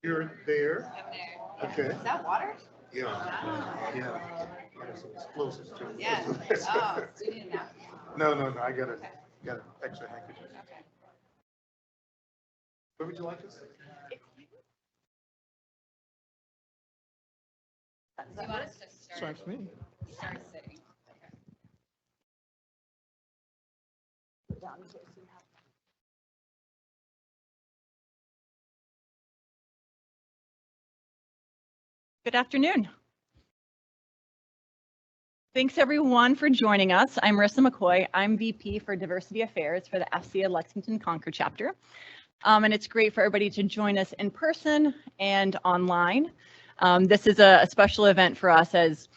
You're there. Up there. Okay. Is that water? Yeah. Wow. Yeah. There's some explosives too. Yeah. Oh, do you need a napkin? No, no, no. I Okay. got an extra handkerchief. Okay. Where would you like this? Do you want us to start Strikes me. sitting? Okay. Good afternoon. Thanks everyone for joining us. I'm Marissa McCoy. I'm VP for Diversity Affairs for the AFCEA Lexington-Concord chapter. And it's great for everybody to join us in person and online. This is a special event for us as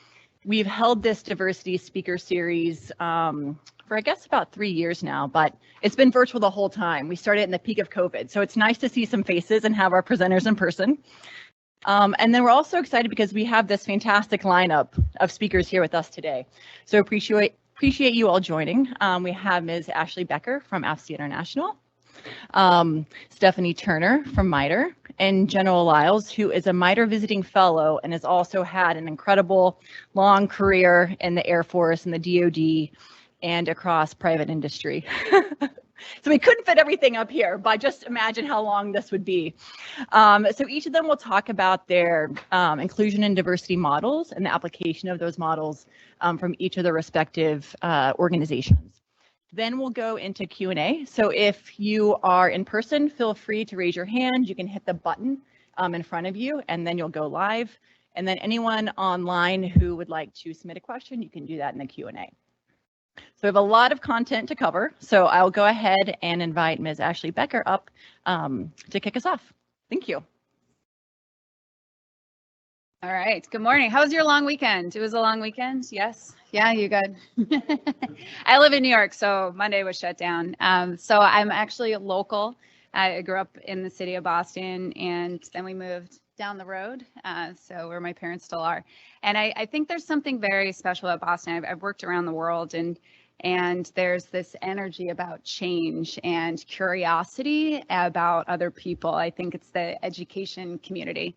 we've held this diversity speaker series for I guess about 3 years now, but it's been virtual the whole time. We started in the peak of COVID, so it's nice to see some faces and have our presenters in person. And then we're also excited because we have this fantastic lineup of speakers here with us today. So appreciate you all joining. We have Ms. Ashley Becker from AFCEA International, Stephanie Turner from MITRE, and General Lyles, who is a MITRE visiting fellow and has also had an incredible long career in the Air Force and the DoD and across private industry. So we couldn't fit everything up here, but just imagine how long this would be. So each of them will talk about their inclusion and diversity models and the application of those models from each of the respective organizations. Then we'll go into Q&A. So if you are in person, feel free to raise your hand. You can hit the button in front of you, and then you'll go live. And then anyone online who would like to submit a question, you can do that in the Q&A. So we have a lot of content to cover, so I'll go ahead and invite Ms. Ashley Becker up to kick us off. Thank you. All right. Good morning. How was your long weekend? It was a long weekend? Yes? Yeah, you good? I live in New York, so Monday was shut down. So I'm actually local. I grew up in the city of Boston, and then we moved down the road, so where my parents still are. And I think there's something very special about Boston. I've worked around the world, and there's this energy about change and curiosity about other people. I think it's the education community,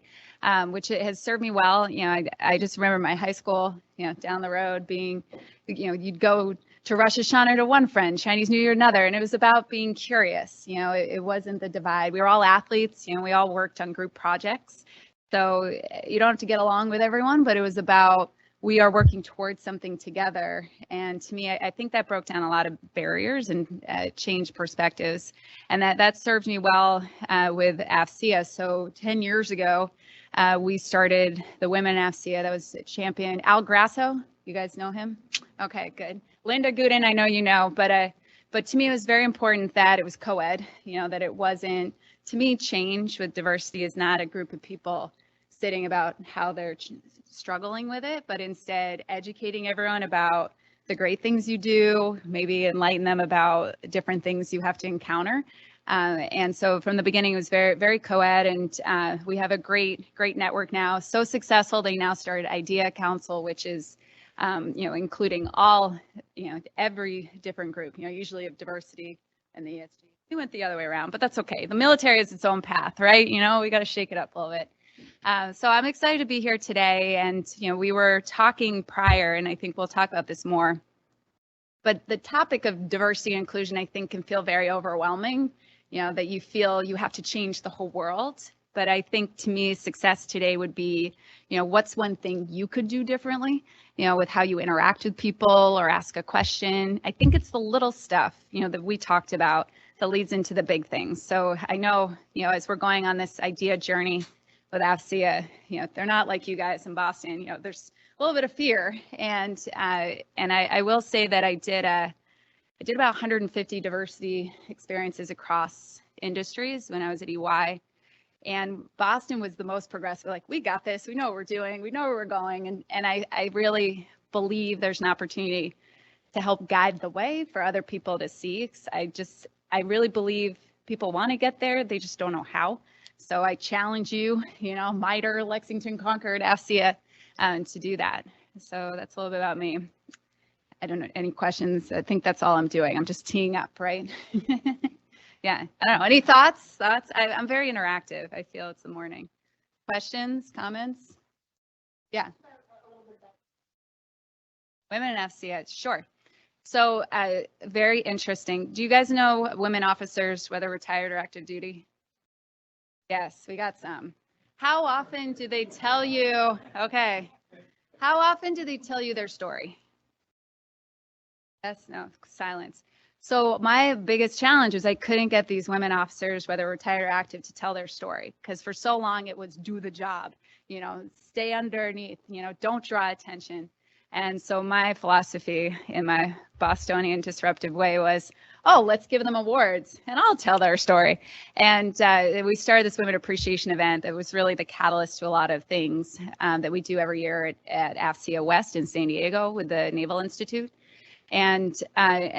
which it has served me well. You know, I just remember my high school, you know, down the road being, you know, you'd go to Rosh Hashanah to one friend, Chinese New Year another, and it was about being curious. You know, it wasn't the divide. We were all athletes, you know, we all worked on group projects. So you don't have to get along with everyone, but it was about we are working towards something together. And to me, I think that broke down a lot of barriers and changed perspectives. And that served me well with AFCEA. So 10 years ago, we started the Women AFCEA. That was champion Al Grasso. You guys know him? Okay, good. Linda Gooden, I know you know, but to me, it was very important that it was co-ed, you know, that it wasn't, to me, change with diversity is not a group of people sitting about how they're struggling with it, but instead educating everyone about the great things you do, maybe enlighten them about different things you have to encounter. And so from the beginning, it was very, very co-ed, and we have a great network now. So successful, they now started IDEA Council, which is, you know, including all, you know, every different group, you know, usually of diversity and the ESG. We went the other way around, but that's okay. The military is its own path, right? You know, we got to shake it up a little bit. So I'm excited to be here today, and you know, we were talking prior, and I think we'll talk about this more, but the topic of diversity and inclusion, I think, can feel very overwhelming, you know, that you feel you have to change the whole world. But I think to me, success today would be, you know, what's one thing you could do differently, you know, with how you interact with people or ask a question. I think it's the little stuff, you know, that we talked about that leads into the big things. So I know, you know, as we're going on this idea journey with AFCEA, you know, they're not like you guys in Boston. You know, there's a little bit of fear, and I will say that I did about 150 diversity experiences across industries when I was at EY, and Boston was the most progressive. Like, we got this. We know what we're doing. We know where we're going, and I really believe there's an opportunity to help guide the way for other people to see. I really believe people want to get there. They just don't know how. So I challenge you, you know, MITRE, Lexington-Concord, AFCEA, to do that. So that's a little bit about me. I don't know, any questions? I think that's all I'm doing. I'm just teeing up, right? Yeah, I don't know. Any thoughts? I'm very interactive. I feel it's the morning. Questions, comments? Yeah. Women in AFCEA, sure. So very interesting. Do you guys know women officers, whether retired or active duty? Yes, we got some. How often do they tell you, okay, how often do they tell you their story? Yes, no, silence. So my biggest challenge is I couldn't get these women officers, whether retired or active, to tell their story, because for so long it was do the job, stay underneath, don't draw attention. And so my philosophy in my Bostonian disruptive way was, oh, let's give them awards and I'll tell their story. And we started this Women Appreciation event that was really the catalyst to a lot of things that we do every year at AFCEA West in San Diego with the Naval Institute. And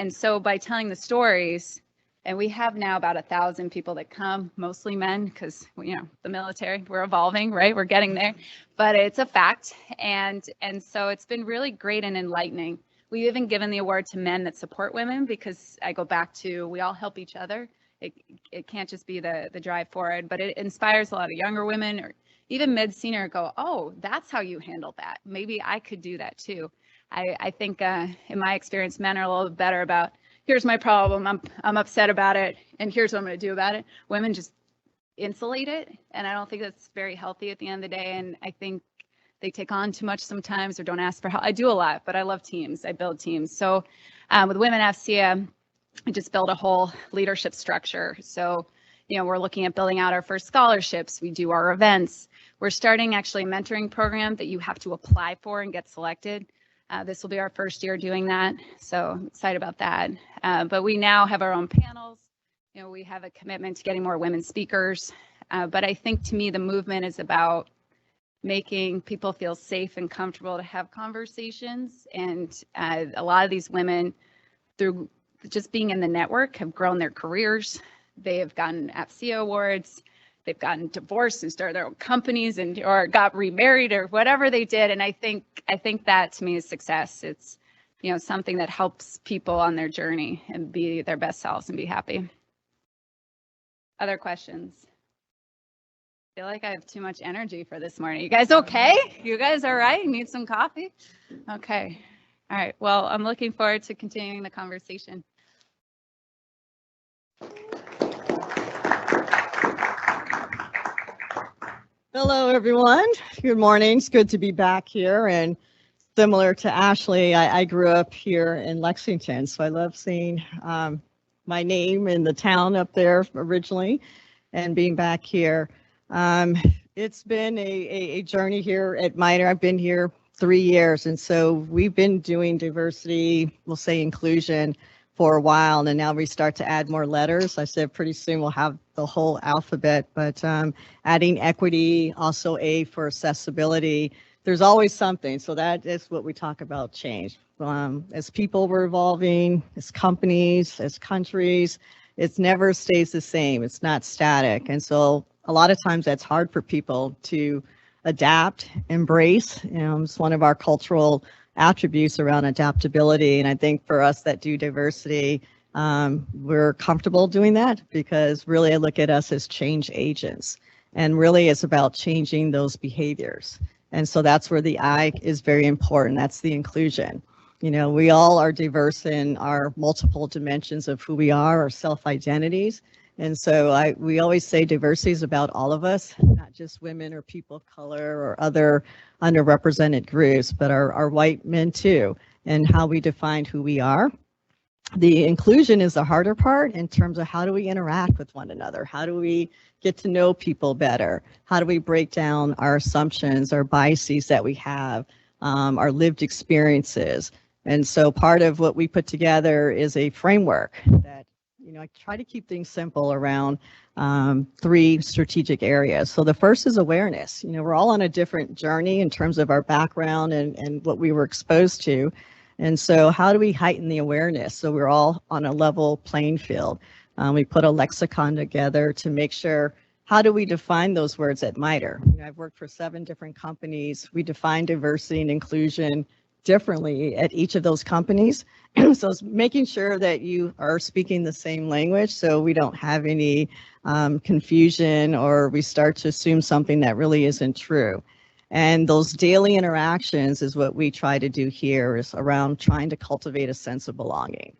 so by telling the stories, and we have now about 1,000 people that come, mostly men, because the military, we're evolving, right? We're getting there, but it's a fact. And so it's been really great and enlightening. We've even given the award to men that support women, because I go back to, we all help each other. It can't just be the drive forward, but it inspires a lot of younger women or even mid-senior go, oh, that's how you handle that. Maybe I could do that too. I think in my experience, men are a little bit better about, here's my problem, I'm upset about it, and here's what I'm going to do about it. Women just insulate it, and I don't think that's very healthy at the end of the day. And I think they take on too much sometimes or don't ask for help. I do a lot, but I love teams. I build teams. So with Women AFCEA, I just built a whole leadership structure. So we're looking at building out our first scholarships. We do our events. We're starting actually a mentoring program that you have to apply for and get selected. This will be our first year doing that, so I'm excited about that. But we now have our own panels. We have a commitment to getting more women speakers. But I think to me, the movement is about making people feel safe and comfortable to have conversations. And a lot of these women, through just being in the network, have grown their careers. They have gotten AFCEA awards. They've gotten divorced and started their own companies or got remarried or whatever they did. And I think that to me is success. It's, something that helps people on their journey and be their best selves and be happy. Other questions? I feel like I have too much energy for this morning. You guys okay? You guys all right? Need some coffee? Okay. All right. Well, I'm looking forward to continuing the conversation. Hello, everyone. Good morning. It's good to be back here. And similar to Ashley, I grew up here in Lexington, so I love seeing my name in the town up there originally and being back here. It's been a journey here at MITRE. I've been here 3 years, and so we've been doing diversity, we'll say inclusion, for a while, and now we start to add more letters. I said pretty soon we'll have the whole alphabet, but adding equity, also A for accessibility. There's always something, so that is what we talk about change. As people, we're evolving, as companies, as countries, it never stays the same. It's not static, and so a lot of times that's hard for people to adapt, embrace. It's one of our cultural attributes around adaptability. And I think for us that do diversity, we're comfortable doing that because really I look at us as change agents. And really it's about changing those behaviors. And so that's where the I is very important. That's the inclusion. We all are diverse in our multiple dimensions of who we are, our self-identities. And so we always say diversity is about all of us, not just women or people of color or other underrepresented groups, but our white men too, and how we define who we are. The inclusion is the harder part in terms of how do we interact with one another? How do we get to know people better? How do we break down our assumptions, our biases that we have, our lived experiences? And so part of what we put together is a framework that I try to keep things simple around 3 strategic areas. So the first is awareness. We're all on a different journey in terms of our background and what we were exposed to. And so how do we heighten the awareness so we're all on a level playing field? We put a lexicon together to make sure, how do we define those words at MITRE? I've worked for 7 different companies. We define diversity and inclusion differently at each of those companies. So it's making sure that you are speaking the same language so we don't have any confusion or we start to assume something that really isn't true. And those daily interactions is what we try to do here, is around trying to cultivate a sense of belonging.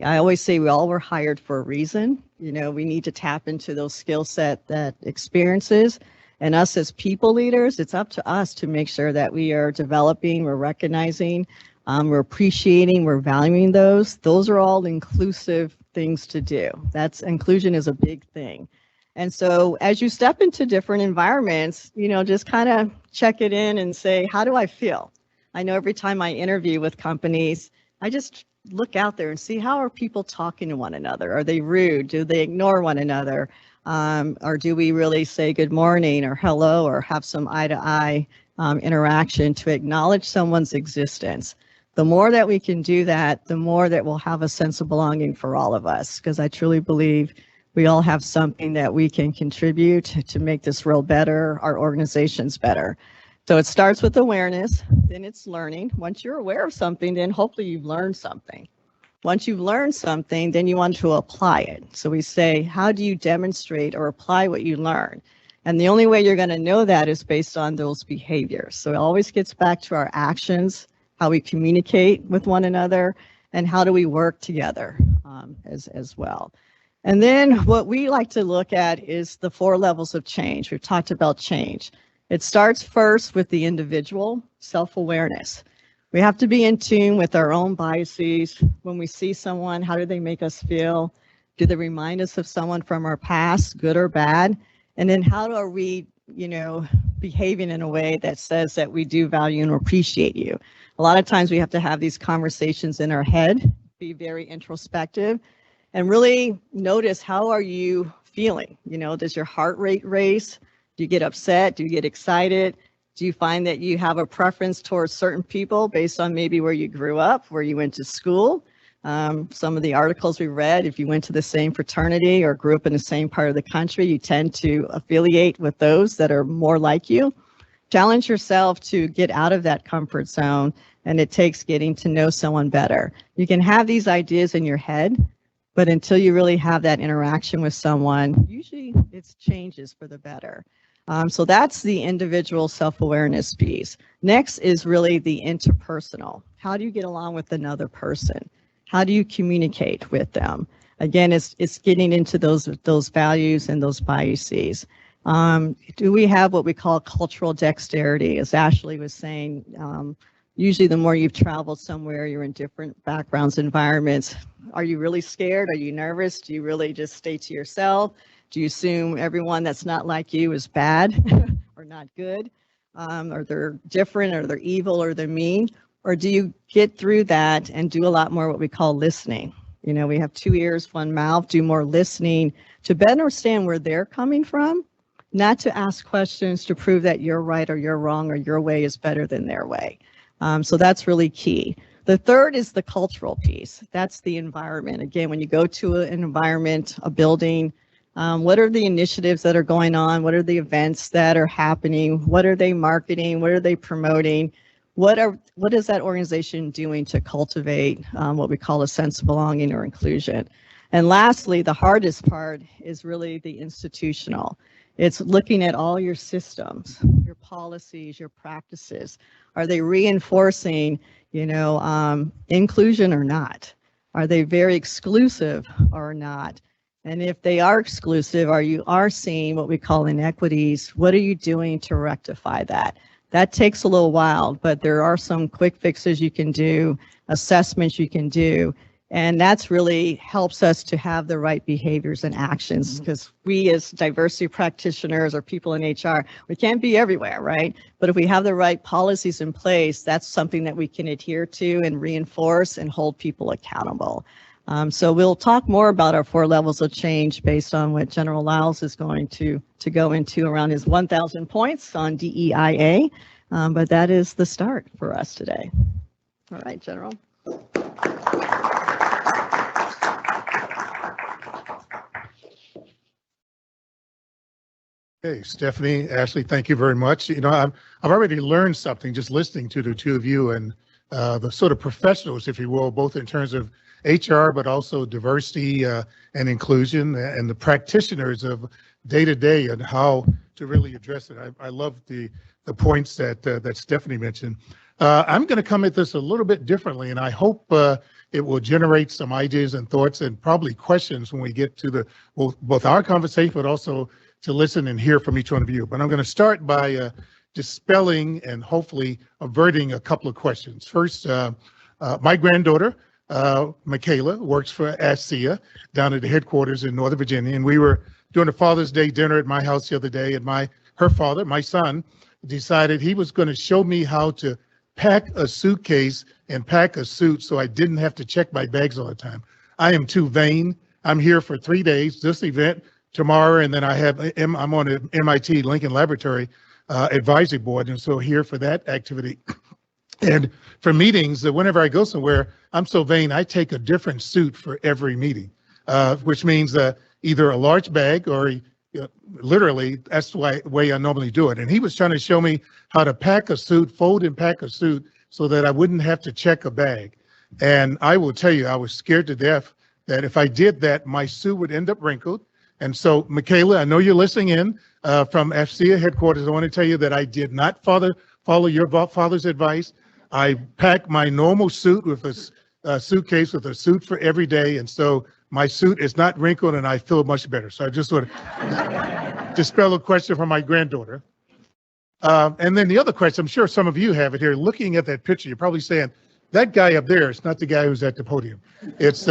I always say we all were hired for a reason. You know, we need to tap into those skill set, that experiences. And us as people leaders, it's up to us to make sure that we are developing, we're recognizing, we're appreciating, we're valuing those. Those are all inclusive things to do. That's inclusion is a big thing. And so as you step into different environments, you know, just kind of check it in and say, how do I feel? I know every time I interview with companies, I just look out there and see, how are people talking to one another? Are they rude? Do they ignore one another? Or do we really say good morning or hello or have some eye-to-eye interaction to acknowledge someone's existence? The more that we can do that, the more that we'll have a sense of belonging for all of us, because I truly believe we all have something that we can contribute to make this world better, our organizations better. So it starts with awareness, then it's learning. Once you're aware of something, then hopefully you've learned something. Once you've learned something, then you want to apply it. So we say, how do you demonstrate or apply what you learn? And the only way you're going to know that is based on those behaviors. So it always gets back to our actions, how we communicate with one another, and how do we work together as well. And then what we like to look at is the 4 levels of change. We've talked about change. It starts first with the individual self-awareness. We have to be in tune with our own biases. When we see someone, how do they make us feel? Do they remind us of someone from our past, good or bad? And then how are we, you know, behaving in a way that says that we do value and appreciate you? A lot of times we have to have these conversations in our head, be very introspective, and really notice, how are you feeling? You know, does your heart rate race? Do you get upset? Do you get excited? Do you find that you have a preference towards certain people based on maybe where you grew up, where you went to school? Some of the articles we read, if you went to the same fraternity or grew up in the same part of the country, you tend to affiliate with those that are more like you. Challenge yourself to get out of that comfort zone, and it takes getting to know someone better. You can have these ideas in your head, but until you really have that interaction with someone, usually it changes for the better. So that's the individual self-awareness piece. Next is really the interpersonal. How do you get along with another person? How do you communicate with them? Again, it's getting into those values and those biases. Do we have what we call cultural dexterity? As Ashley was saying, usually the more you've traveled somewhere, you're in different backgrounds, environments. Are you really scared? Are you nervous? Do you really just stay to yourself? Do you assume everyone that's not like you is bad or not good? Or they're different, or they're evil, or they're mean? Or do you get through that and do a lot more what we call listening? You know, we have 2 ears, 1 mouth, do more listening to better understand where they're coming from, not to ask questions to prove that you're right or you're wrong or your way is better than their way. So that's really key. The third is the cultural piece. That's the environment. Again, when you go to an environment, a building, what are the initiatives that are going on? What are the events that are happening? What are they marketing? What are they promoting? What is that organization doing to cultivate what we call a sense of belonging or inclusion? And lastly, the hardest part is really the institutional. It's looking at all your systems, your policies, your practices. Are they reinforcing, you know, inclusion or not? Are they very exclusive or not? And if they are exclusive, or you are seeing what we call inequities, what are you doing to rectify that? That takes a little while, but there are some quick fixes you can do, assessments you can do, and that's really helps us to have the right behaviors and actions, because we as diversity practitioners or people in HR, we can't be everywhere, right? But if we have the right policies in place, that's something that we can adhere to and reinforce and hold people accountable. So we'll talk more about our 4 levels of change based on what General Lyles is going to go into around his 1,000 points on DEIA. But that is the start for us today. All right, General. Okay, Stephanie, Ashley, thank you very much. You know, I've already learned something just listening to the 2 of you, and the sort of professionals, if you will, both in terms of HR, but also diversity and inclusion, and the practitioners of day to day and how to really address it. I love the points that Stephanie mentioned. I'm going to come at this a little bit differently, and I hope it will generate some ideas and thoughts and probably questions when we get to both our conversation, but also to listen and hear from each one of you. But I'm going to start by dispelling and hopefully averting a couple of questions. First, my granddaughter, Michaela, works for AFCEA down at the headquarters in Northern Virginia, and we were doing a Father's Day dinner at my house the other day, and her father, my son, decided he was going to show me how to pack a suitcase and pack a suit so I didn't have to check my bags all the time. I am too vain. I'm here for 3 days, this event tomorrow, and then I'm on the MIT Lincoln Laboratory advisory board, and so here for that activity. And for meetings, whenever I go somewhere, I'm so vain, I take a different suit for every meeting, which means either a large bag or literally, that's the way I normally do it. And he was trying to show me how to pack a suit, fold and pack a suit so that I wouldn't have to check a bag. And I will tell you, I was scared to death that if I did that, my suit would end up wrinkled. And so, Michaela, I know you're listening in from AFCEA headquarters. I want to tell you that I did not follow your father's advice. I packed my normal suit with a suitcase with a suit for every day. And so my suit is not wrinkled and I feel much better. So I just sort of dispel a question from my granddaughter. And then the other question, I'm sure some of you have it here. Looking at that picture, you're probably saying, that guy up there is not the guy who's at the podium. It's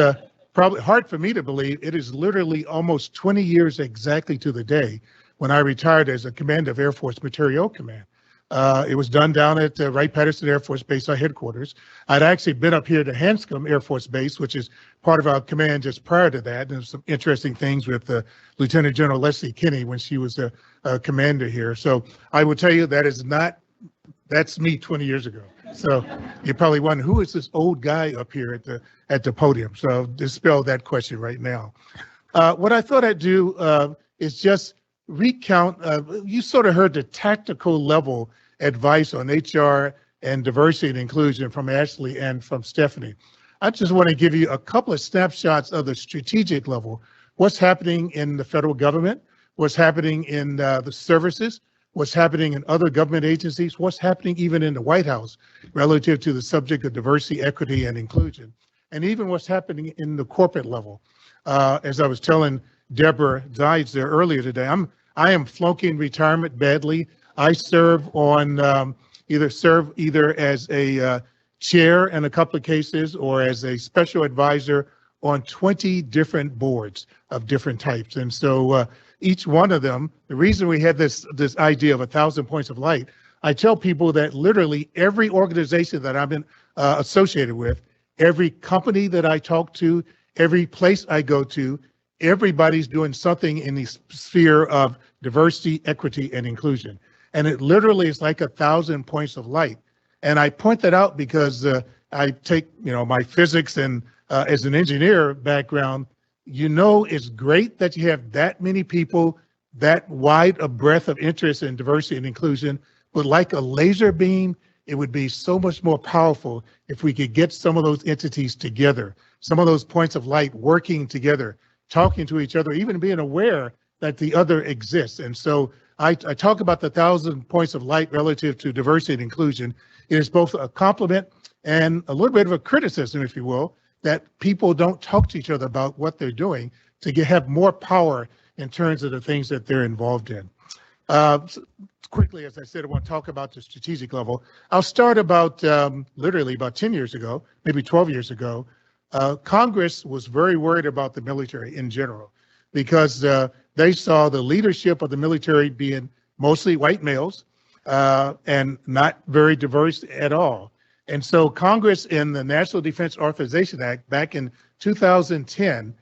probably hard for me to believe. It is literally almost 20 years exactly to the day when I retired as a commander of Air Force Materiel Command. It was done down at Wright-Patterson Air Force Base, our headquarters. I'd actually been up here to Hanscom Air Force Base, which is part of our command just prior to that. And there's some interesting things with Lieutenant General Leslie Kinney when she was a commander here. So I will tell you that's me 20 years ago. So you're probably wondering, who is this old guy up here at the podium? So dispel that question right now. What I thought I'd do is just recount, you sort of heard the tactical level advice on HR and diversity and inclusion from Ashley and from Stephanie. I just want to give you a couple of snapshots of the strategic level, what's happening in the federal government, what's happening in the services, what's happening in other government agencies, what's happening even in the White House relative to the subject of diversity, equity, and inclusion, and even what's happening in the corporate level. As I was telling Deborah Zides there earlier today, I am flunking retirement badly. I serve on either as a chair in a couple of cases or as a special advisor on 20 different boards of different types. And so each one of them, the reason we had this idea of 1,000 points of light, I tell people that literally every organization that I've been associated with, every company that I talk to, every place I go to, everybody's doing something in the sphere of diversity, equity, and inclusion. And it literally is like 1,000 points of light. And I point that out because I take, my physics and as an engineer background, it's great that you have that many people, that wide a breadth of interest in diversity and inclusion, but like a laser beam, it would be so much more powerful if we could get some of those entities together, some of those points of light working together, talking to each other, even being aware that the other exists. And so I talk about the 1,000 points of light relative to diversity and inclusion. It is both a compliment and a little bit of a criticism, if you will, that people don't talk to each other about what they're doing to have more power in terms of the things that they're involved in. Quickly, as I said, I want to talk about the strategic level. I'll start literally about 10 years ago, maybe 12 years ago. Congress was very worried about the military in general because they saw the leadership of the military being mostly white males and not very diverse at all. And so Congress in the National Defense Authorization Act back in 2010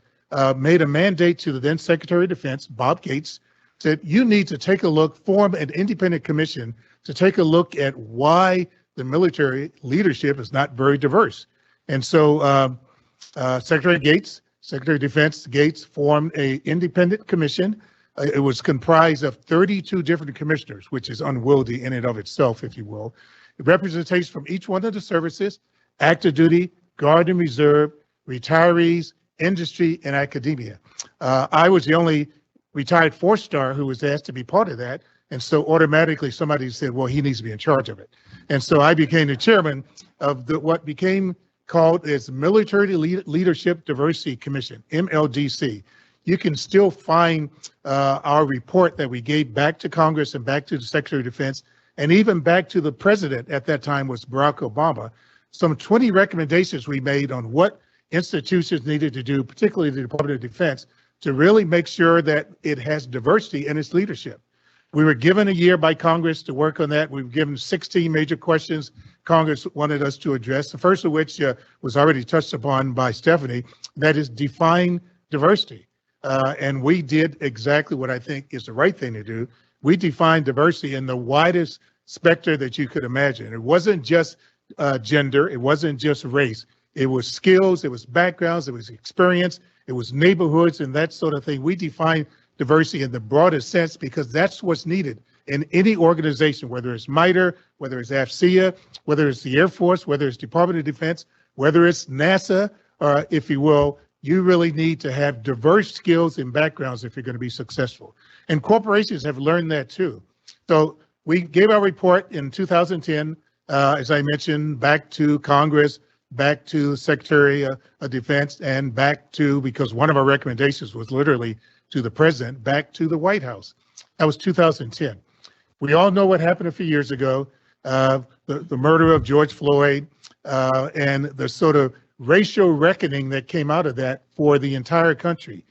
made a mandate to the then Secretary of Defense, Bob Gates, said, you need to take a look, form an independent commission to take a look at why the military leadership is not very diverse. And so Secretary of Defense Gates formed an independent commission. It was comprised of 32 different commissioners, which is unwieldy in and of itself, if you will. Representation from each one of the services, active duty, Guard and Reserve, retirees, industry, and academia. I was the only retired four-star who was asked to be part of that. And so automatically somebody said, well, he needs to be in charge of it. And so I became the chairman of what became called as Military Leadership Diversity Commission, MLDC. You can still find our report that we gave back to Congress and back to the Secretary of Defense, and even back to the president at that time was Barack Obama. Some 20 recommendations we made on what institutions needed to do, particularly the Department of Defense, to really make sure that it has diversity in its leadership. We were given a year by Congress to work on that. We were given 16 major questions Congress wanted us to address, the first of which was already touched upon by Stephanie, that is define diversity. And we did exactly what I think is the right thing to do. We defined diversity in the widest spectrum that you could imagine. It wasn't just gender, it wasn't just race. It was skills, it was backgrounds, it was experience, it was neighborhoods and that sort of thing. We defined diversity in the broadest sense because that's what's needed in any organization, whether it's MITRE, whether it's AFCEA, whether it's the Air Force, whether it's Department of Defense, whether it's NASA, if you will. You really need to have diverse skills and backgrounds if you're going to be successful. And corporations have learned that too. So we gave our report in 2010, as I mentioned, back to Congress, back to Secretary of Defense, and back to, because one of our recommendations was literally to the president, back to the White House. That was 2010. We all know what happened a few years ago, the murder of George Floyd, and the sort of racial reckoning that came out of that for the entire country.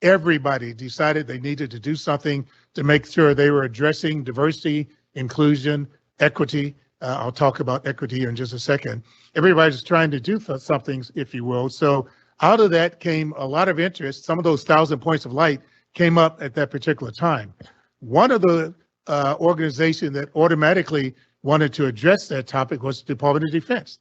Everybody decided they needed to do something to make sure they were addressing diversity, inclusion, equity. I'll talk about equity in just a second. Everybody's trying to do something, if you will. So out of that came a lot of interest. Some of those 1,000 points of light came up at that particular time. One of the organizations that automatically wanted to address that topic was the Department of Defense.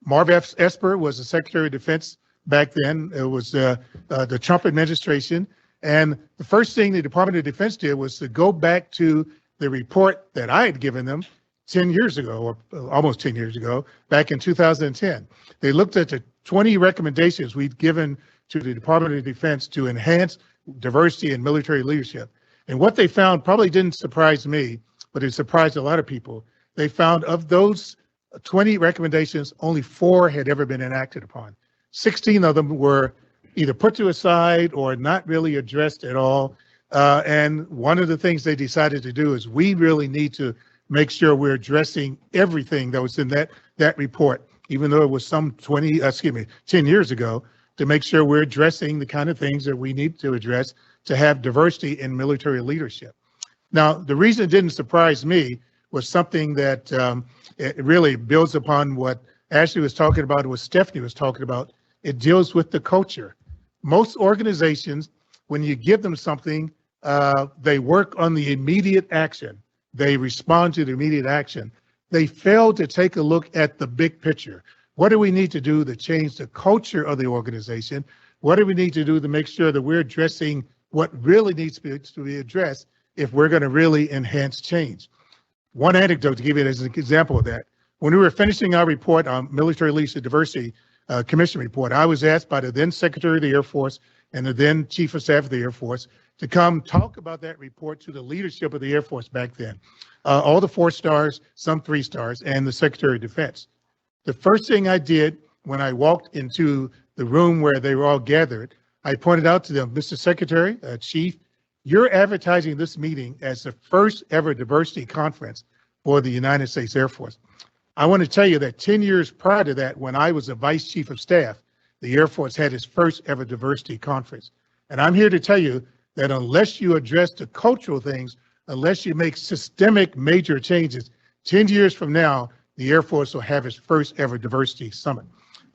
Marv Esper was the Secretary of Defense back then. It was the Trump administration. And the first thing the Department of Defense did was to go back to the report that I had given them 10 years ago, or almost 10 years ago, back in 2010. They looked at the 20 recommendations we'd given to the Department of Defense to enhance diversity in military leadership. And what they found probably didn't surprise me, but it surprised a lot of people. They found of those 20 recommendations, only 4 had ever been enacted upon. 16 of them were either put to a side or not really addressed at all. And one of the things they decided to do is we really need to make sure we're addressing everything that was in that report, even though it was some 10 years ago, to make sure we're addressing the kind of things that we need to address to have diversity in military leadership. Now, the reason it didn't surprise me was something that it really builds upon what Ashley was talking about and what Stephanie was talking about. It deals with the culture. Most organizations, when you give them something, they work on the immediate action. They respond to the immediate action. They fail to take a look at the big picture. What do we need to do to change the culture of the organization? What do we need to do to make sure that we're addressing what really needs to be addressed if we're going to really enhance change? One anecdote to give you as an example of that. When we were finishing our report on Military Leadership Diversity Commission report, I was asked by the then Secretary of the Air Force and the then Chief of Staff of the Air Force to come talk about that report to the leadership of the Air Force back then. All the 4 stars, some 3 stars, and the Secretary of Defense. The first thing I did when I walked into the room where they were all gathered, I pointed out to them, Mr. Secretary, Chief, you're advertising this meeting as the first ever diversity conference for the United States Air Force. I want to tell you that 10 years prior to that, when I was a Vice Chief of Staff, the Air Force had its first ever diversity conference. And I'm here to tell you that unless you address the cultural things, unless you make systemic major changes, 10 years from now, the Air Force will have its first ever diversity summit.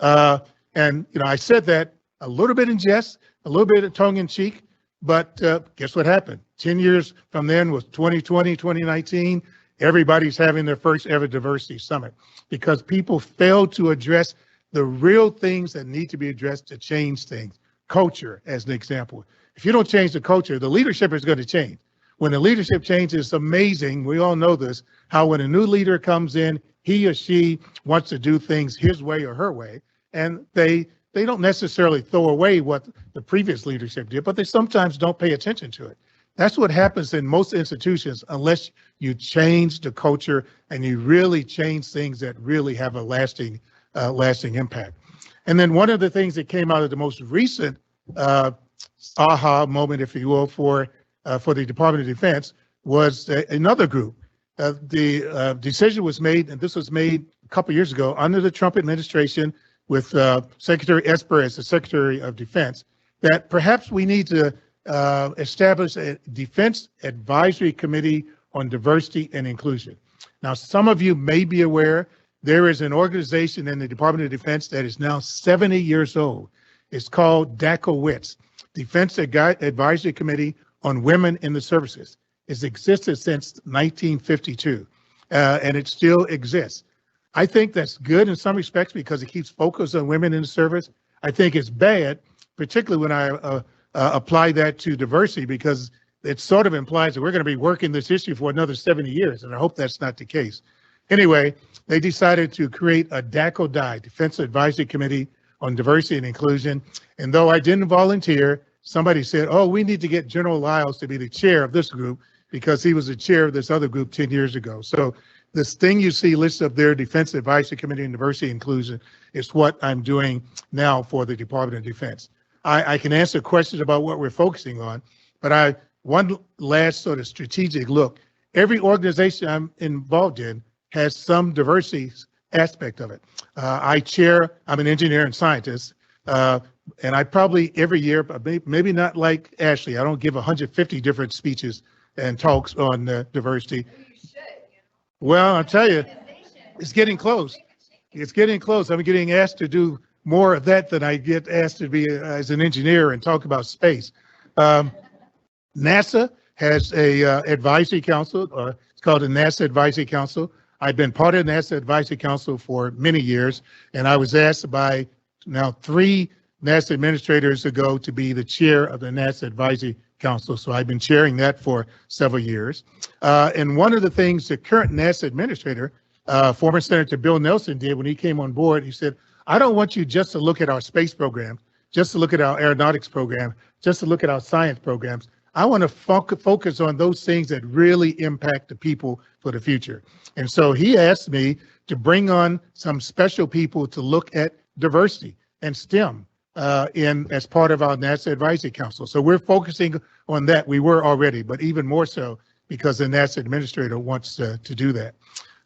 And I said that a little bit in jest, a little bit of tongue in cheek, but guess what happened? 10 years from then was 2020, 2019. Everybody's having their first ever diversity summit because people failed to address the real things that need to be addressed to change things. Culture, as an example. if you don't change the culture, the leadership is going to change. When the leadership changes, it's amazing. We all know this, how when a new leader comes in, he or she wants to do things his way or her way. And they don't necessarily throw away what the previous leadership did, but they sometimes don't pay attention to it. That's what happens in most institutions unless you change the culture and you really change things that really have a lasting impact. And then one of the things that came out of the most recent aha moment, if you will, for the Department of Defense was another group. The decision was made, and this was made a couple years ago under the Trump administration with Secretary Esper as the Secretary of Defense, that perhaps we need to establish a Defense Advisory Committee on Diversity and Inclusion. Now, some of you may be aware there is an organization in the Department of Defense that is now 70 years old. It's called DACO-WITS, Defense Advisory Committee on Women in the Services. It's existed since 1952, and it still exists. I think that's good in some respects because it keeps focus on women in the service. I think it's bad, particularly when I apply that to diversity, because it sort of implies that we're going to be working this issue for another 70 years, and I hope that's not the case. Anyway, they decided to create a DACO-DI, Defense Advisory Committee on Diversity and Inclusion, and though I didn't volunteer, somebody said, oh, we need to get General Lyles to be the chair of this group because he was the chair of this other group 10 years ago. So this thing you see listed up there, Defense Advisory Committee on Diversity and Inclusion, is what I'm doing now for the Department of Defense. I can answer questions about what we're focusing on, but one last sort of strategic look. Every organization I'm involved in has some diversity aspect of it. I'm an engineer and scientist, and I probably every year, maybe not like Ashley, I don't give 150 different speeches and talks on diversity. Well, I'll tell you, it's getting close. It's getting close. I'm getting asked to do more of that than I get asked to be as an engineer and talk about space. NASA has a advisory council. It's called the NASA Advisory Council. I've been part of the NASA Advisory Council for many years, and I was asked by now 3 NASA administrators ago to be the chair of the NASA Advisory Council. So I've been chairing that for several years. And one of the things the current NASA administrator, former Senator Bill Nelson, did when he came on board, he said, I don't want you just to look at our space program, just to look at our aeronautics program, just to look at our science programs. I want to focus on those things that really impact the people for the future. And so he asked me to bring on some special people to look at diversity and STEM as part of our NASA Advisory Council. So we're focusing on that. We were already, but even more so because the NASA administrator wants to do that.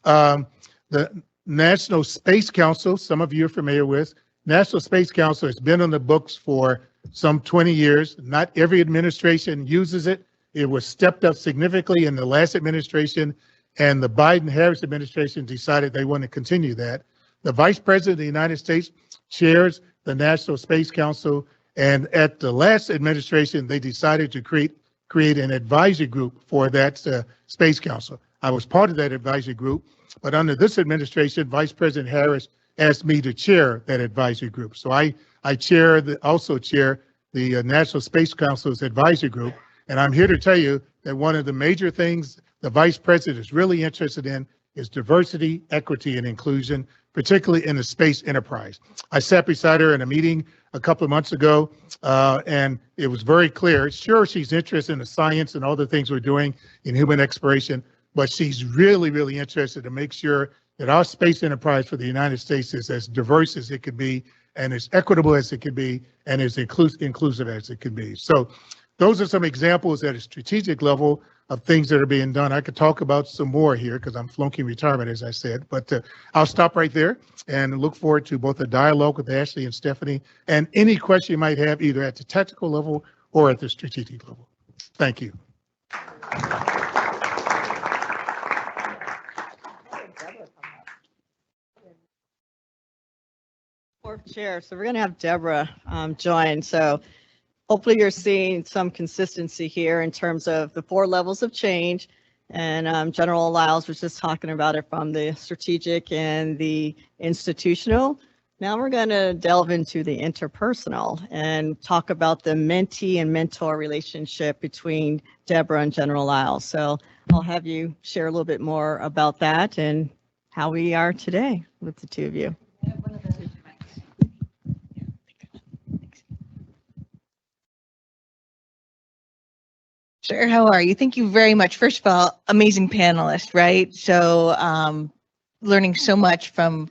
The National Space Council, some of you are familiar with. National Space Council has been on the books for some 20 years. Not every administration uses it. It was stepped up significantly in the last administration, and the Biden-Harris administration decided they want to continue that. The Vice President of the United States chairs the National Space Council, and at the last administration, they decided to create an advisory group for that Space Council. I was part of that advisory group, but under this administration, Vice President Harris asked me to chair that advisory group. So I also chair the National Space Council's advisory group, and I'm here to tell you that one of the major things the Vice President is really interested in is diversity, equity, and inclusion, particularly in the space enterprise. I sat beside her in a meeting a couple of months ago, and it was very clear. Sure, she's interested in the science and all the things we're doing in human exploration, but she's really, really interested to make sure that our space enterprise for the United States is as diverse as it could be, and as equitable as it could be, and as inclusive as it could be. So those are some examples at a strategic level of things that are being done. I could talk about some more here because I'm flunking retirement, as I said, but I'll stop right there and look forward to both a dialogue with Ashley and Stephanie and any question you might have either at the technical level or at the strategic level. Thank you. Fourth chair, so we're going to have Deborah join. So hopefully you're seeing some consistency here in terms of the 4 levels of change. And General Lyles was just talking about it from the strategic and the institutional. Now we're going to delve into the interpersonal and talk about the mentee and mentor relationship between Deborah and General Lyles. So I'll have you share a little bit more about that and how we are today with the two of you. Sure. How are you? Thank you very much. First of all, amazing panelist, right? So learning so much from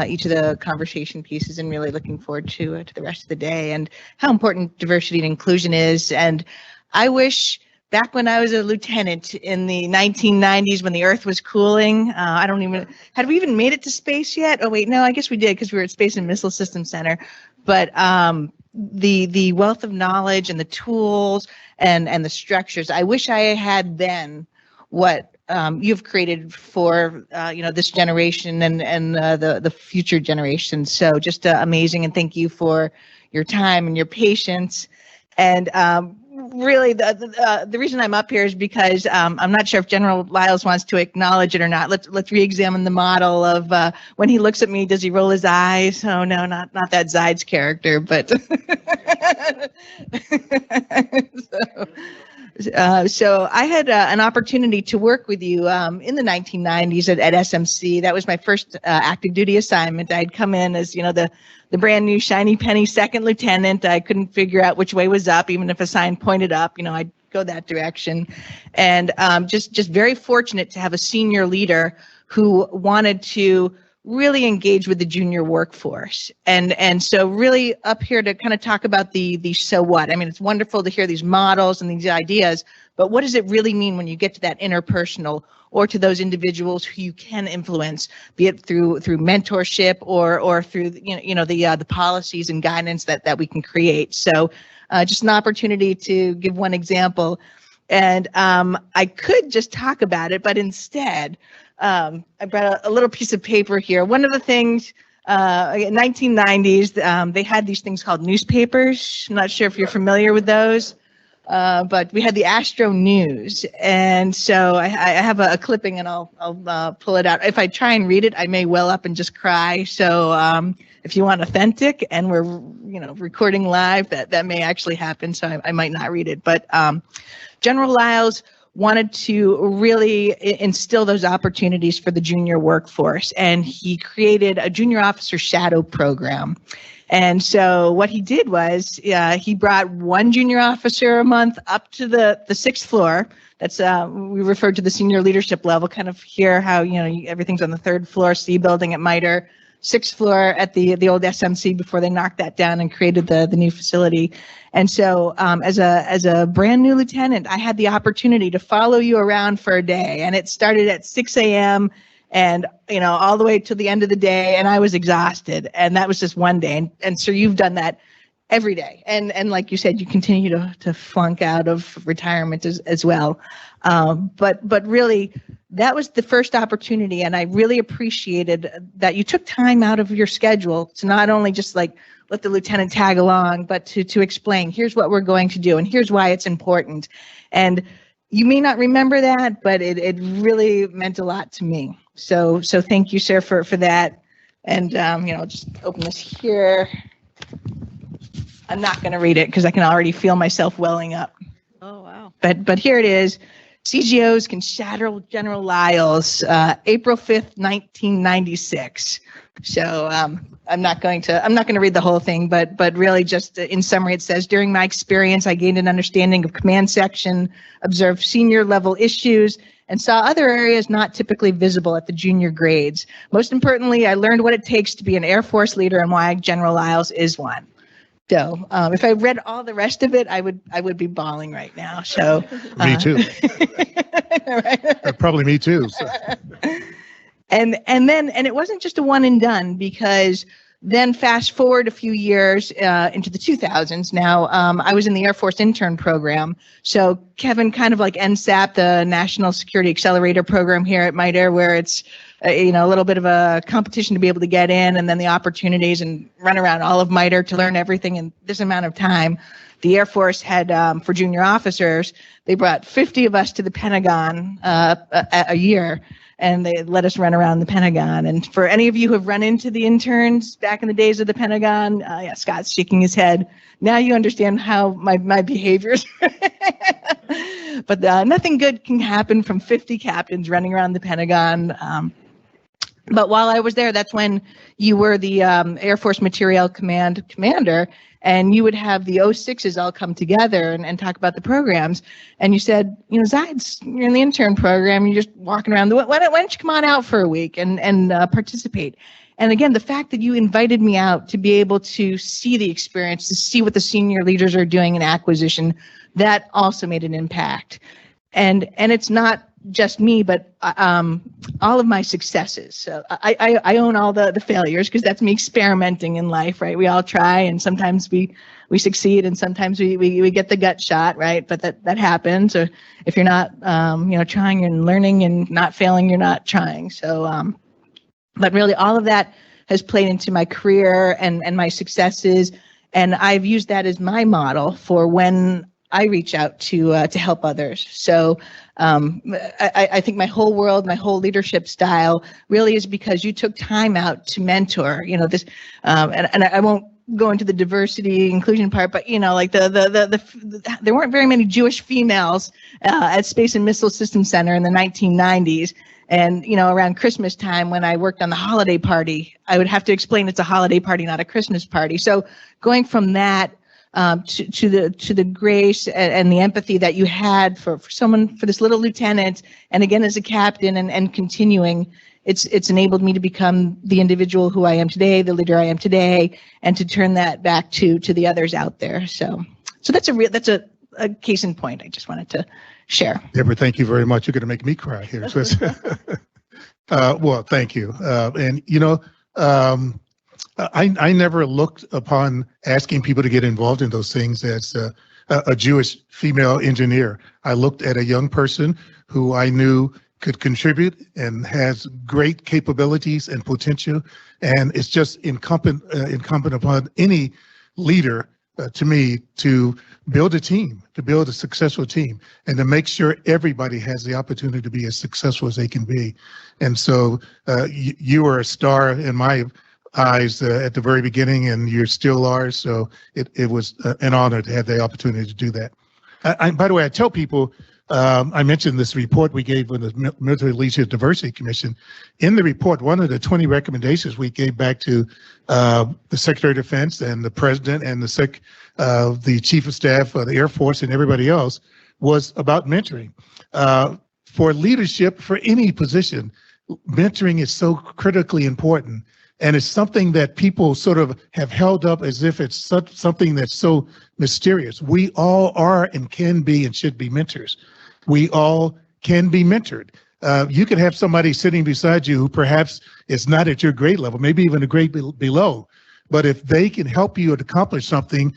each of the conversation pieces, and really looking forward to the rest of the day and how important diversity and inclusion is. And I wish back when I was a lieutenant in the 1990s, when the Earth was cooling, had we even made it to space yet? Oh wait, no, I guess we did, because we were at Space and Missile Systems Center. But the wealth of knowledge and the tools and the structures, I wish I had then what you've created for this generation and the future generations. So just amazing, and thank you for your time and your patience. And really, the reason I'm up here is because I'm not sure if General Lyles wants to acknowledge it or not. Let's re-examine the model of when he looks at me, does he roll his eyes? Oh no, not that Zides character, but so I had an opportunity to work with you in the 1990s at SMC. That was my first active duty assignment. I'd come in as the brand new shiny penny second lieutenant. I couldn't figure out which way was up, even if a sign pointed up. I'd go that direction, and just very fortunate to have a senior leader who wanted to really engage with the junior workforce. And so really up here to kind of talk about the so what. I mean, it's wonderful to hear these models and these ideas, but what does it really mean when you get to that interpersonal, or to those individuals who you can influence, be it through mentorship or through the policies and guidance that we can create. So just an opportunity to give one example. And I could just talk about it, but instead, I brought a little piece of paper here. One of the things, in 1990s, they had these things called newspapers. I'm not sure if you're familiar with those, but we had the Astro News. And so I have a clipping, and I'll pull it out. If I try and read it, I may well up and just cry. So if you want authentic, and we're recording live, that may actually happen. So I might not read it. But General Lyles wanted to really instill those opportunities for the junior workforce, and he created a junior officer shadow program. And so what he did was he brought one junior officer a month up to the 6th floor. That's we refer to the senior leadership level, kind of here how everything's on the 3rd floor C building at MITRE, 6th floor at the old SMC before they knocked that down and created the new facility. And so as a brand new lieutenant, I had the opportunity to follow you around for a day, and it started at 6 a.m. and all the way to the end of the day, and I was exhausted, and that was just one day. And so you've done that every day, and like you said, you continue to flunk out of retirement as well. But really, that was the first opportunity, and I really appreciated that you took time out of your schedule to not only just let the lieutenant tag along, but to explain, here's what we're going to do, and here's why it's important. And you may not remember that, but it really meant a lot to me. So thank you, sir, for that. And I'll just open this here. I'm not going to read it because I can already feel myself welling up. Oh, wow. But here it is. CGOs can shadow General Lyles, April 5th, 1996. So I'm not going to read the whole thing, but really just in summary, it says, during my experience, I gained an understanding of command section, observed senior level issues, and saw other areas not typically visible at the junior grades. Most importantly, I learned what it takes to be an Air Force leader and why General Lyles is one. So if I read all the rest of it, I would be bawling right now. So me too. Right. Probably me too. So. And it wasn't just a one and done, because then fast forward a few years into the 2000s. Now I was in the Air Force intern program. So Kevin, kind of like NSAP, the National Security Accelerator program here at MITRE, where it's a little bit of a competition to be able to get in, and then the opportunities and run around all of MITRE to learn everything in this amount of time. The Air Force had, for junior officers, they brought 50 of us to the Pentagon a year. and they let us run around the Pentagon. And for any of you who have run into the interns back in the days of the Pentagon, yeah, Scott's shaking his head. Now you understand how my behaviors. But nothing good can happen from 50 captains running around the Pentagon. But while I was there, that's when you were the Air Force Materiel Command commander, and you would have the 06s all come together and talk about the programs. And you said, Zides, you're in the intern program, you're just walking around. Why don't you come on out for a week and participate? And again, the fact that you invited me out to be able to see the experience, to see what the senior leaders are doing in acquisition, that also made an impact. And it's not just me, but all of my successes. So I own all the failures, because that's me experimenting in life, right? We all try, and sometimes we succeed, and sometimes we get the gut shot, right? But that happens. Or if you're not trying and learning and not failing, you're not trying. So but really all of that has played into my career and my successes, and I've used that as my model for when I reach out to help others. So I think my whole world, my whole leadership style really is because you took time out to mentor, this, and I won't go into the diversity inclusion part, but like there weren't very many Jewish females at Space and Missile Systems Center in the 1990s. And, around Christmas time, when I worked on the holiday party, I would have to explain it's a holiday party, not a Christmas party. So going from that to the grace and the empathy that you had for this little lieutenant, and again as a captain, and continuing, it's enabled me to become the individual who I am today, the leader I am today, and to turn that back to the others out there. So that's a case in point. I just wanted to share. Deborah, thank you very much. You're going to make me cry here. Well, thank you. I never looked upon asking people to get involved in those things as a Jewish female engineer. I looked at a young person who I knew could contribute and has great capabilities and potential. And it's just incumbent upon any leader, to me, to build a team, to build a successful team, and to make sure everybody has the opportunity to be as successful as they can be. And so you were a star in my eyes at the very beginning, and you still are. So it was an honor to have the opportunity to do that. By the way, I tell people, I mentioned this report we gave with the Military Leadership Diversity Commission. In the report, one of the 20 recommendations we gave back to the Secretary of Defense and the President and the Chief of Staff of the Air Force and everybody else was about mentoring. For leadership, for any position, mentoring is so critically important. And it's something that people sort of have held up as if it's something that's so mysterious. We all are and can be and should be mentors. We all can be mentored. You can have somebody sitting beside you who perhaps is not at your grade level, maybe even a grade below. But if they can help you accomplish something,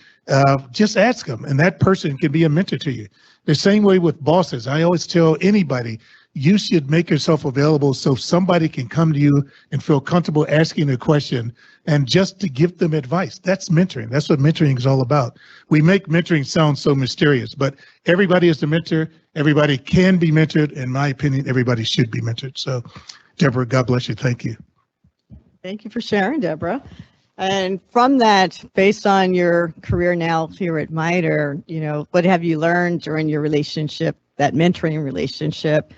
just ask them, and that person can be a mentor to you. The same way with bosses. I always tell anybody, you should make yourself available so somebody can come to you and feel comfortable asking a question, and just to give them advice. That's mentoring. That's what mentoring is all about. We make mentoring sound so mysterious, but everybody is a mentor. Everybody can be mentored. In my opinion, everybody should be mentored. So, Deborah, God bless you. Thank you. Thank you for sharing, Deborah. And from that, based on your career now here at MITRE, what have you learned during your relationship, that mentoring relationship?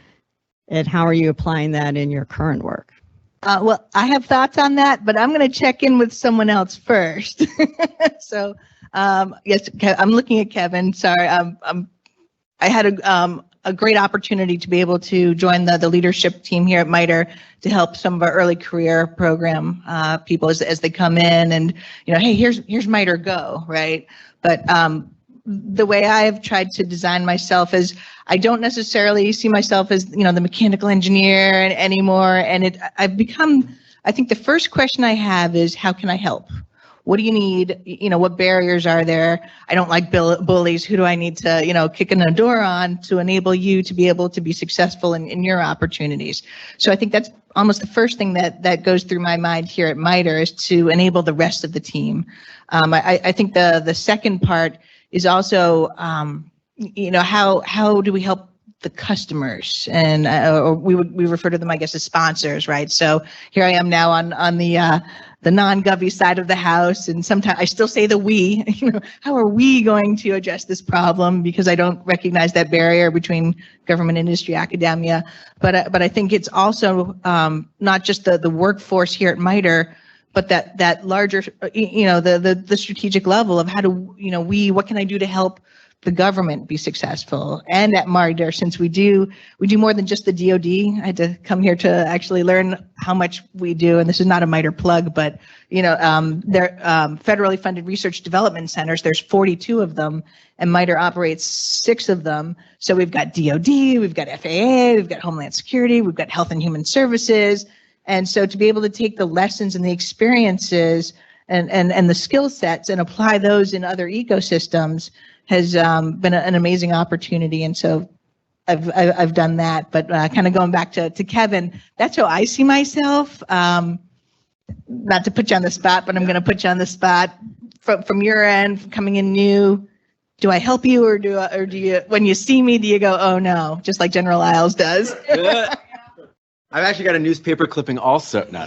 And how are you applying that in your current work? Well, I have thoughts on that, but I'm going to check in with someone else first. So, yes, I'm looking at Kevin. Sorry, I had a great opportunity to be able to join the leadership team here at MITRE to help some of our early career program people as they come in, and hey, here's MITRE Go, right? But the way I've tried to design myself is I don't necessarily see myself as, the mechanical engineer anymore. And I've become, I think the first question I have is, how can I help? What do you need? What barriers are there? I don't like bullies. Who do I need to, kick in a door on to enable you to be able to be successful in your opportunities? So I think that's almost the first thing that goes through my mind here at MITRE, is to enable the rest of the team. I think the second part is also, how do we help the customers, and or we refer to them, I guess, as sponsors, right? So here I am now on the non-govy side of the house, and sometimes I still say the we. You know, how are we going to address this problem? Because I don't recognize that barrier between government, industry, academia. But I think it's also not just the workforce here at MITRE, but that larger, the strategic level of how do, what can I do to help the government be successful? And at MITRE, since we do more than just the DoD. I had to come here to actually learn how much we do, and this is not a MITRE plug, but they're federally funded research development centers. There's 42 of them, and MITRE operates 6 of them. So we've got DoD, we've got FAA, we've got Homeland Security, we've got Health and Human Services. And so to be able to take the lessons and the experiences and the skill sets and apply those in other ecosystems has been an amazing opportunity. And so I've done that. But kind of going back to Kevin, that's how I see myself. Not to put you on the spot, but I'm going to put you on the spot from your end, coming in new. Do I help you, or do you, when you see me, do you go, oh no, just like General Lyles does? I've actually got a newspaper clipping also. No.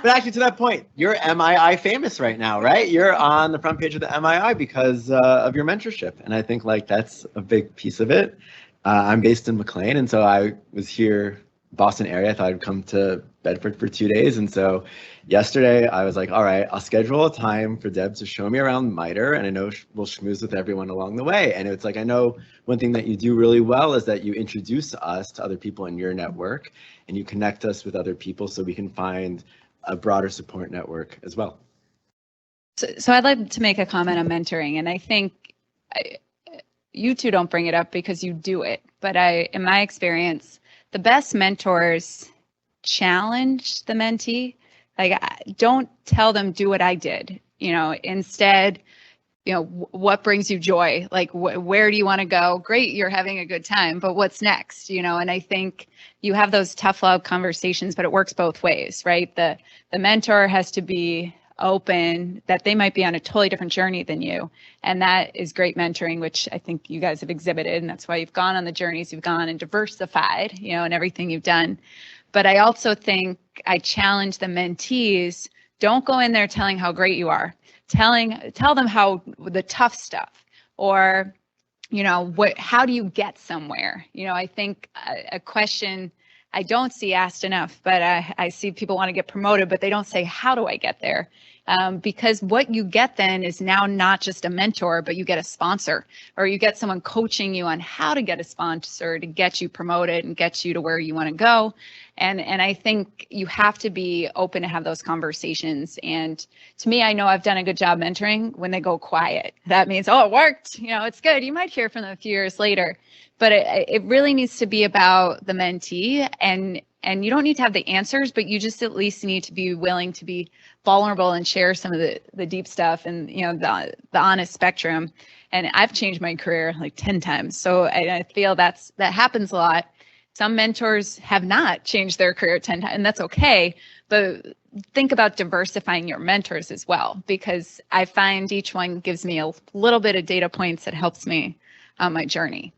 But actually, to that point, you're MII famous right now, right? You're on the front page of the MII because of your mentorship. And I think that's a big piece of it. I'm based in McLean, and so I was here, Boston area. I thought I'd come to Bedford for 2 days. And so yesterday I was like, all right, I'll schedule a time for Deb to show me around MITRE, and I know we'll schmooze with everyone along the way. And it's I know one thing that you do really well is that you introduce us to other people in your network, and you connect us with other people so we can find a broader support network as well. So I'd like to make a comment on mentoring, and I think you two don't bring it up because you do it, but in my experience, the best mentors challenge the mentee. Don't tell them do what I did. Instead, what brings you joy? Where do you want to go? Great, you're having a good time, but what's next? And I think you have those tough love conversations, but it works both ways, right? The mentor has to be open that they might be on a totally different journey than you, and that is great mentoring, which I think you guys have exhibited, and that's why you've gone on the journeys you've gone and diversified, and everything you've done. But I also think I challenge the mentees, don't go in there telling how great you are. Tell them how the tough stuff, or how do you get somewhere? I think a question I don't see asked enough, but I see people want to get promoted, but they don't say, how do I get there? Because what you get then is now not just a mentor, but you get a sponsor, or you get someone coaching you on how to get a sponsor to get you promoted and get you to where you want to go. And I think you have to be open to have those conversations. And to me, I know I've done a good job mentoring when they go quiet. That means, oh, it worked. It's good. You might hear from them a few years later, but it really needs to be about the mentee, and you don't need to have the answers, but you just at least need to be willing to be vulnerable and share some of the deep stuff and the honest spectrum. And I've changed my career 10 times, so I feel that happens a lot. Some mentors have not changed their career 10 times, and that's okay. But think about diversifying your mentors as well, because I find each one gives me a little bit of data points that helps me on my journey.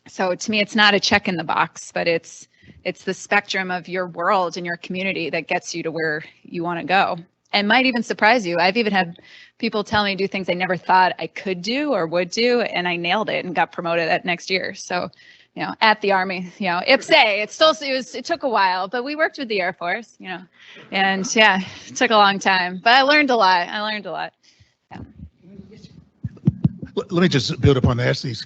So to me, it's not a check in the box, but it's the spectrum of your world and your community that gets you to where you want to go, and might even surprise you. I've even had people tell me to do things I never thought I could do or would do, and I nailed it and got promoted that next year. So, at the Army, AFCEA, it took a while, but we worked with the Air Force, and yeah, it took a long time, but I learned a lot. Yeah. Let me just build upon Ashley's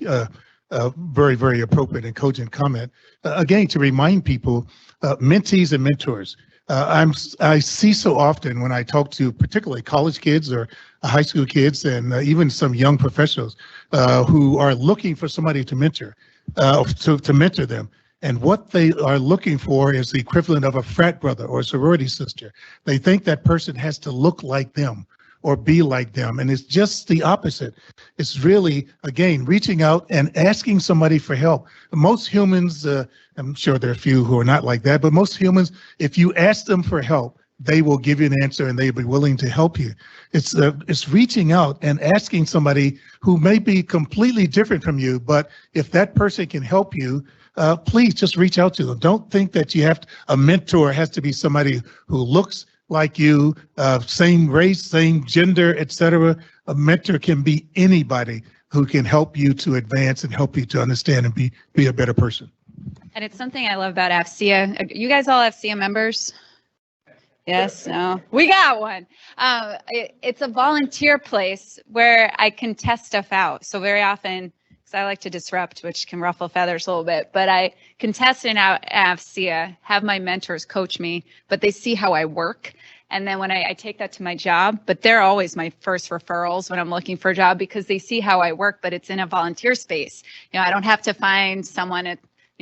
very, very appropriate and cogent comment. Again, to remind people, mentees and mentors. I see so often when I talk to particularly college kids or high school kids, and even some young professionals who are looking for somebody to mentor, to mentor them. And what they are looking for is the equivalent of a frat brother or a sorority sister. They think that person has to look like them or be like them. And it's just the opposite. It's really, again, reaching out and asking somebody for help. Most humans, I'm sure there are a few who are not like that, but most humans, if you ask them for help, they will give you an answer and they'll be willing to help you. It's reaching out and asking somebody who may be completely different from you, but if that person can help you, please just reach out to them. Don't think that you have to, a mentor has to be somebody who looks like you, same race, same gender, etc. A mentor can be anybody who can help you to advance and help you to understand and be a better person. And it's something I love about AFCEA. You guys all AFCEA members? Yes, no, we got one. It's a volunteer place where I can test stuff out. So very often, because I like to disrupt, which can ruffle feathers a little bit, but I can test it out at AFCEA, have my mentors coach me, but they see how I work. And then when I take that to my job, but they're always my first referrals when I'm looking for a job because they see how I work, but it's in a volunteer space. I don't have to find someone at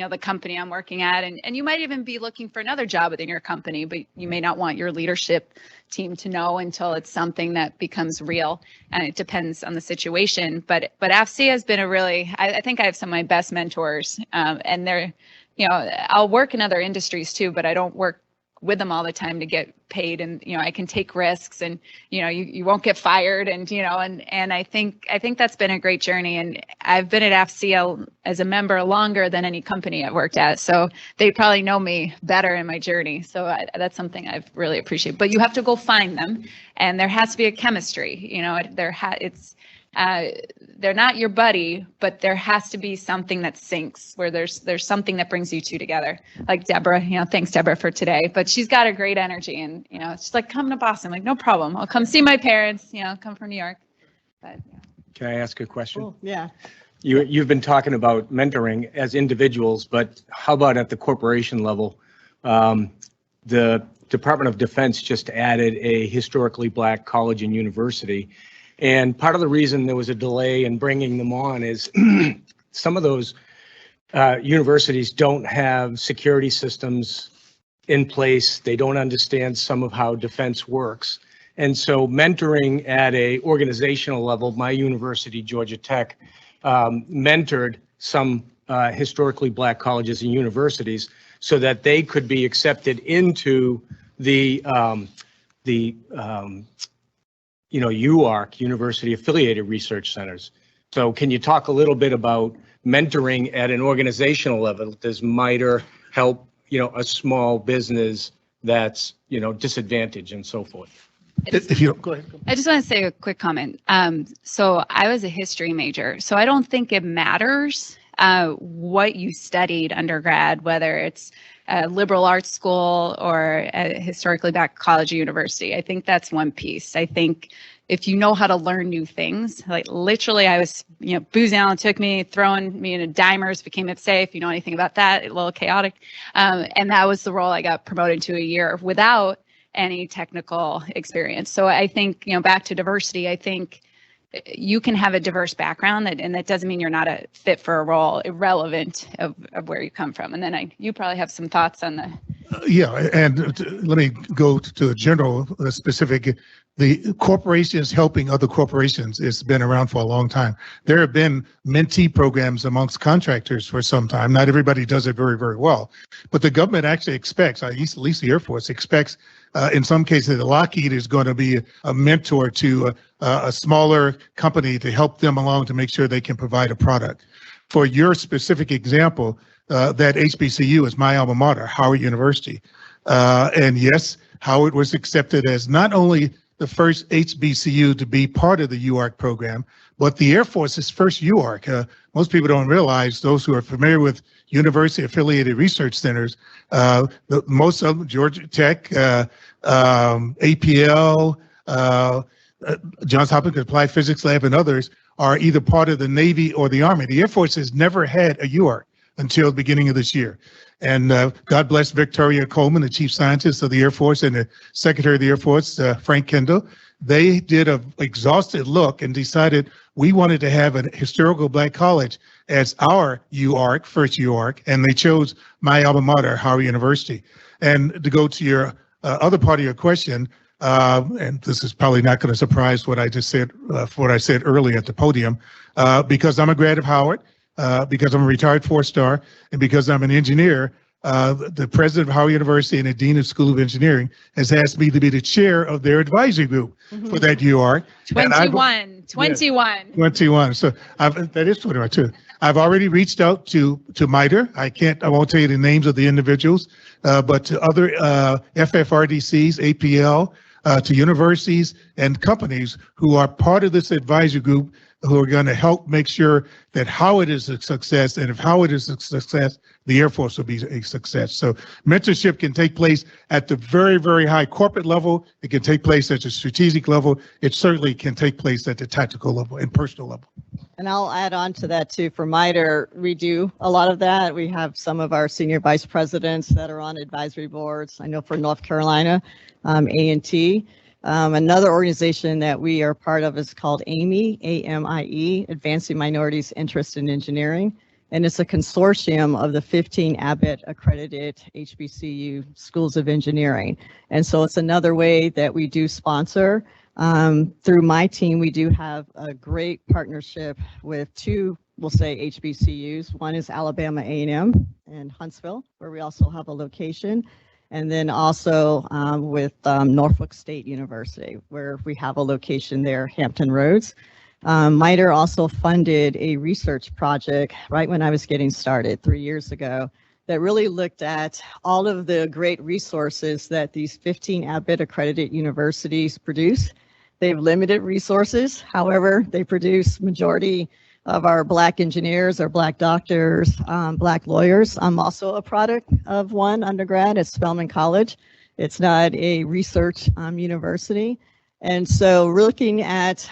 the company I'm working at, and you might even be looking for another job within your company, but you may not want your leadership team to know until it's something that becomes real, and it depends on the situation. But AFCEA has been a really, I think I have some of my best mentors, and they're, I'll work in other industries too, but I don't work with them all the time to get paid, and I can take risks, and you won't get fired, and and I think that's been a great journey, and I've been at AFCEA as a member longer than any company I've worked at, so they probably know me better in my journey. So that's something I've really appreciated. But you have to go find them, and there has to be a chemistry. They're not your buddy, but there has to be something that syncs, where there's something that brings you two together. Like Deborah, thanks Deborah for today, but she's got a great energy, and she's like, come to Boston. I'm like, no problem. I'll come see my parents, come from New York. But Can I ask a question? Cool. Yeah. You've been talking about mentoring as individuals, but how about at the corporation level? The Department of Defense just added a historically Black college and university. And part of the reason there was a delay in bringing them on is some of those universities don't have security systems in place. They don't understand some of how defense works. And so mentoring at a organizational level, my university, Georgia Tech, mentored some historically Black colleges and universities so that they could be accepted into the UARC, University Affiliated Research Centers. So can you talk a little bit about mentoring at an organizational level? Does MITRE help, a small business that's, disadvantaged and so forth? If you go ahead. I just want to say a quick comment. So I was a history major, so I don't think it matters what you studied undergrad, whether it's a liberal arts school or a historically Black college or university. I think that's one piece. I think if you know how to learn new things, like literally I was, Booz Allen took me, throwing me into dimers, became AFCEA, if you know anything about that, a little chaotic. And that was the role I got promoted to a year without any technical experience. So I think, back to diversity, I think you can have a diverse background, and that doesn't mean you're not a fit for a role, irrelevant of where you come from. And then you probably have some thoughts on the. Yeah, and let me go to a general specific. The corporations helping other corporations has been around for a long time. There have been mentee programs amongst contractors for some time. Not everybody does it very, very well, but the government actually expects, at least the Air Force expects, in some cases, Lockheed is going to be a mentor to a smaller company to help them along to make sure they can provide a product. For your specific example, that HBCU is my alma mater, Howard University. And yes, Howard was accepted as not only the first HBCU to be part of the UARC program, but the Air Force's first UARC. Most people don't realize, those who are familiar with University Affiliated Research Centers, most of them, Georgia Tech, APL, Johns Hopkins Applied Physics Lab, and others are either part of the Navy or the Army. The Air Force has never had a UARC until the beginning of this year. And God bless Victoria Coleman, the Chief Scientist of the Air Force, and the Secretary of the Air Force, Frank Kendall. They did an exhaustive look and decided we wanted to have a historical Black college as our UARC, first UARC, and they chose my alma mater, Howard University. And to go to your other part of your question, and this is probably not going to surprise what I just said, what I said earlier at the podium, because I'm a grad of Howard, because I'm a retired 4-star, and because I'm an engineer, the president of Howard University and the dean of School of Engineering has asked me to be the chair of their advisory group for that UR. 21. 21. So that is 21 too. I've already reached out to MITRE. I won't tell you the names of the individuals, but to other FFRDCs, APL, to universities and companies who are part of this advisory group, who are going to help make sure that Howard is a success, and if Howard is a success, the Air Force will be a success. So mentorship can take place at the very, very high corporate level. It can take place at the strategic level. It certainly can take place at the tactical level and personal level. And I'll add on to that too. For MITRE, we do a lot of that. We have some of our senior vice presidents that are on advisory boards. I know for North Carolina, A&T. Another organization that we are part of is called AMIE, A-M-I-E, Advancing Minorities' Interest in Engineering. And it's a consortium of the 15 Abbott accredited HBCU schools of engineering. And so it's another way that we do sponsor. Through my team, we do have a great partnership with two, we'll say HBCUs. One is Alabama A&M in Huntsville, where we also have a location. And then also with Norfolk State University, where we have a location there, Hampton Roads. MITRE also funded a research project right when I was getting started 3 years ago that really looked at all of the great resources that these 15 Abbott accredited universities produce. They have limited resources. However, they produce majority of our Black engineers, our Black doctors, Black lawyers. I'm also a product of one undergrad at Spelman College. It's not a research university. And so looking at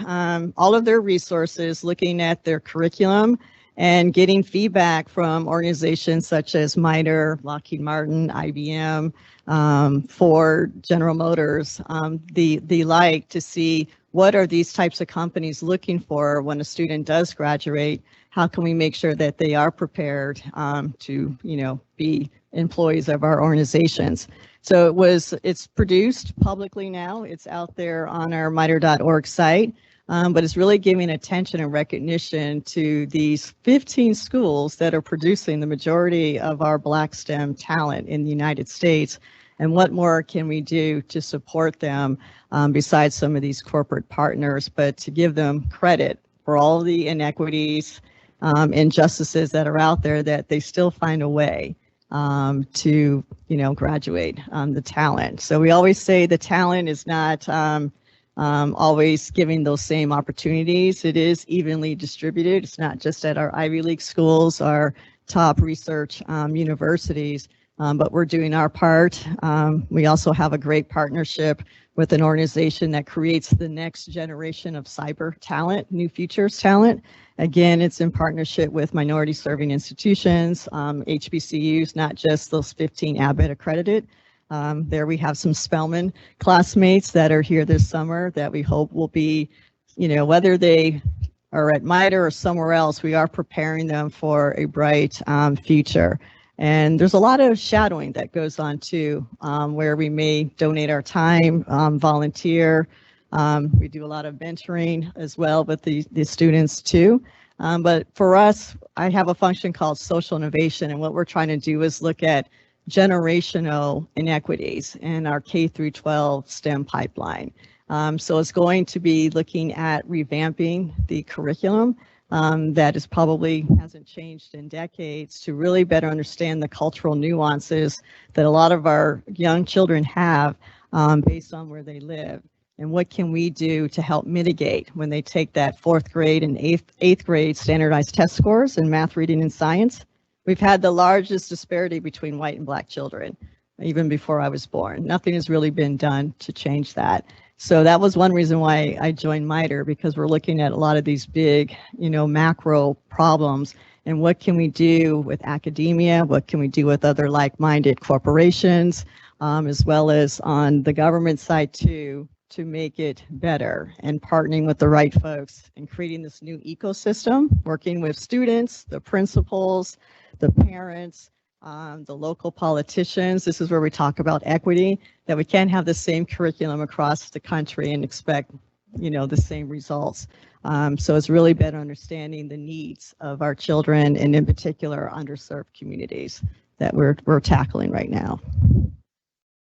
all of their resources, looking at their curriculum, and getting feedback from organizations such as MITRE, Lockheed Martin, IBM, Ford, General Motors, the like, to see what are these types of companies looking for when a student does graduate. How can we make sure that they are prepared to, be employees of our organizations? So it's produced publicly now. It's out there on our mitre.org site. But it's really giving attention and recognition to these 15 schools that are producing the majority of our Black STEM talent in the United States. And what more can we do to support them besides some of these corporate partners, but to give them credit for all the inequities, injustices that are out there, that they still find a way to, graduate the talent. So we always say the talent is not always giving those same opportunities. It is evenly distributed. It's not just at our Ivy League schools, our top research universities, but we're doing our part. We also have a great partnership with an organization that creates the next generation of cyber talent, New Futures talent. Again, it's in partnership with minority serving institutions, HBCUs, not just those 15 Abbott accredited. There we have some Spelman classmates that are here this summer that we hope will be, whether they are at MITRE or somewhere else, we are preparing them for a bright future. And there's a lot of shadowing that goes on too, where we may donate our time, volunteer. We do a lot of mentoring as well with the students too. But for us, I have a function called social innovation, and what we're trying to do is look at generational inequities in our K through 12 STEM pipeline. So it's going to be looking at revamping the curriculum that is probably hasn't changed in decades, to really better understand the cultural nuances that a lot of our young children have based on where they live. And what can we do to help mitigate when they take that 4th grade and 8th grade standardized test scores in math, reading, and science? We've had the largest disparity between white and Black children, even before I was born. Nothing has really been done to change that. So that was one reason why I joined MITRE, because we're looking at a lot of these big, macro problems, and what can we do with academia? What can we do with other like-minded corporations, as well as on the government side too, to make it better, and partnering with the right folks and creating this new ecosystem, working with students, the principals, the parents, the local politicians. This is where we talk about equity, that we can't have the same curriculum across the country and expect, the same results. So it's really better understanding the needs of our children, and in particular, underserved communities. that we're tackling right now.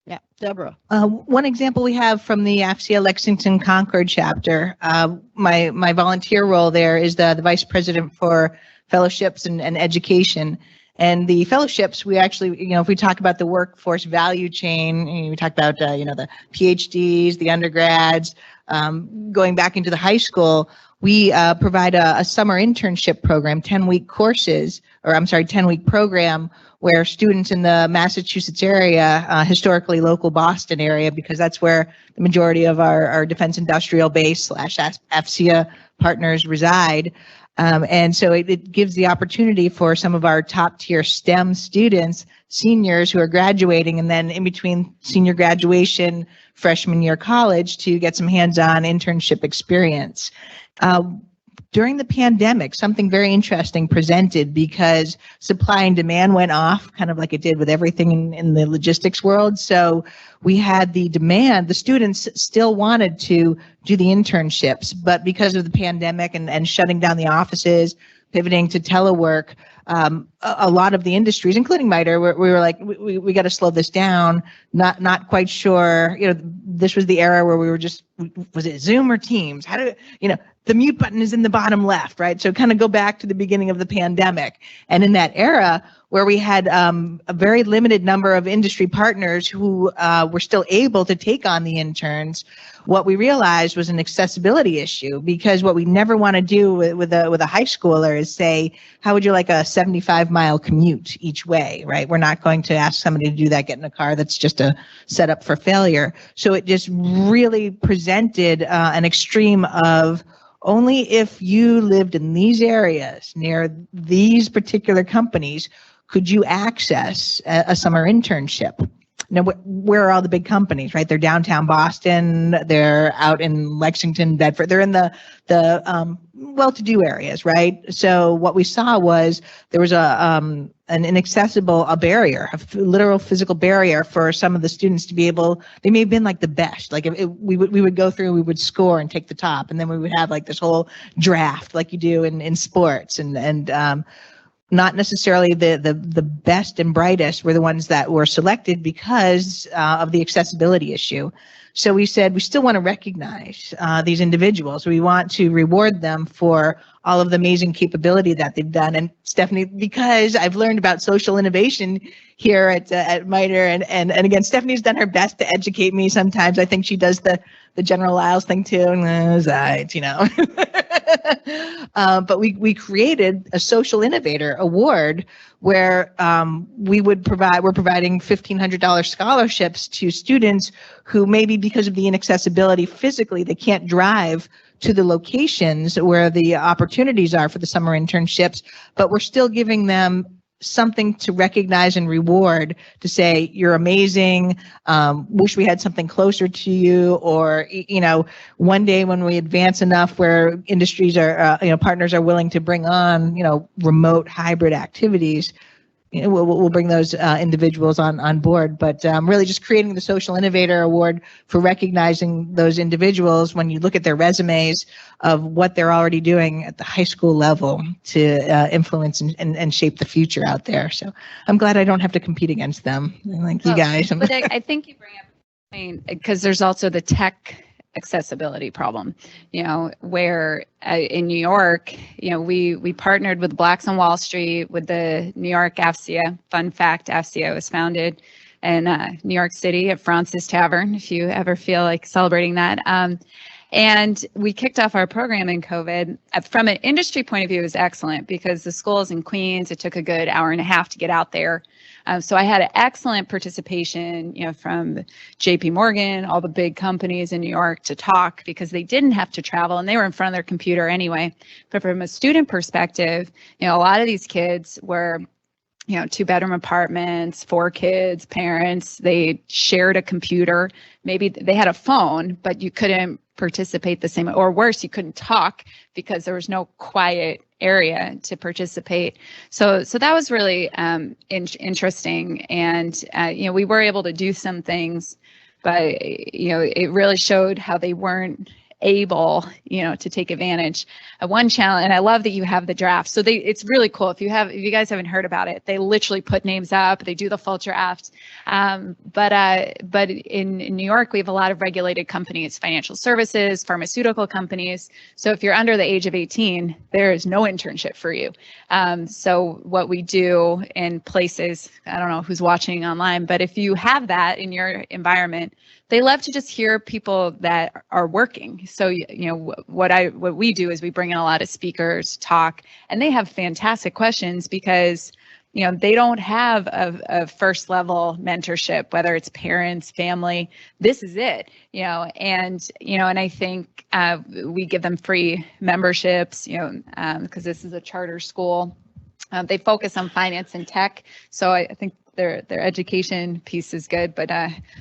Yeah, Deborah. One example we have from the AFCEA Lexington-Concord chapter, my volunteer role there is the vice president for fellowships and education. And the fellowships, we actually, if we talk about the workforce value chain, we talk about, the PhDs, the undergrads, going back into the high school, we provide a summer internship program, 10-week courses, 10-week program where students in the Massachusetts area, historically local Boston area, because that's where the majority of our defense industrial base / AFCEA partners reside. And so it gives the opportunity for some of our top tier STEM students, seniors who are graduating, and then in between senior graduation, freshman year college, to get some hands-on internship experience. During the pandemic, something very interesting presented because supply and demand went off, kind of like it did with everything in the logistics world. So we had the demand, the students still wanted to do the internships, but because of the pandemic and shutting down the offices, pivoting to telework, a lot of the industries, including MITRE, we were like, we got to slow this down. Not quite sure. This was the era where we were just, was it Zoom or Teams? How do the mute button is in the bottom left, right? So kind of go back to the beginning of the pandemic, and in that era where we had a very limited number of industry partners who were still able to take on the interns, what we realized was an accessibility issue, because what we never want to do with a high schooler is say, how would you like a 75-mile commute each way, right? We're not going to ask somebody to do that, get in a car that's just a setup for failure. So it just really presented an extreme of only if you lived in these areas near these particular companies could you access a summer internship. Now, where are all the big companies, right? They're downtown Boston, they're out in Lexington, Bedford, they're in the well-to-do areas, right? So what we saw was there was an inaccessible barrier, a literal physical barrier for some of the students to be able, they may have been like the best, like we would go through, we would score and take the top, and then we would have like this whole draft like you do in sports, and not necessarily the best and brightest were the ones that were selected because of the accessibility issue. So we said we still want to recognize these individuals. We want to reward them for all of the amazing capability that they've done. And Stephanie, because I've learned about social innovation here at MITRE, and again, Stephanie's done her best to educate me sometimes. I think she does the General Lyles thing too, but we created a social innovator award where we're providing $1,500 scholarships to students who maybe because of the inaccessibility physically, they can't drive to the locations where the opportunities are for the summer internships, but we're still giving them something to recognize and reward, to say you're amazing, wish we had something closer to you, or one day when we advance enough where industries are partners are willing to bring on remote hybrid activities, we'll bring those individuals on board. But really just creating the Social Innovator Award for recognizing those individuals when you look at their resumes of what they're already doing at the high school level to influence and shape the future out there. So I'm glad I don't have to compete against them like you guys. But I think you bring up a point, because there's also the tech accessibility problem, where in New York, we partnered with Blacks on Wall Street with the New York AFCEA. Fun fact, AFCEA was founded in New York City at Francis Tavern, if you ever feel like celebrating that. And we kicked off our program in COVID. From an industry point of view, it was excellent because the school is in Queens. It took a good hour and a half to get out there. So I had an excellent participation, from JP Morgan, all the big companies in New York to talk, because they didn't have to travel and they were in front of their computer anyway. But from a student perspective, a lot of these kids were 2-bedroom apartments, 4 kids, parents, they shared a computer. Maybe they had a phone, but you couldn't participate the same, or worse, you couldn't talk because there was no quiet area to participate. So that was really interesting. And, we were able to do some things, but, it really showed how they weren't able, to take advantage of one challenge. And I love that you have the draft. So it's really cool. If you guys haven't heard about it, they literally put names up, they do the full draft. But in New York, we have a lot of regulated companies, financial services, pharmaceutical companies. So if you're under the age of 18, there is no internship for you. So what we do in places, I don't know who's watching online, but if you have that in your environment, they love to just hear people that are working. So, what we do is we bring in a lot of speakers, talk, and they have fantastic questions because, they don't have a first level mentorship, whether it's parents, family. This is it, and I think we give them free memberships, because this is a charter school. They focus on finance and tech. So I think their education piece is good, but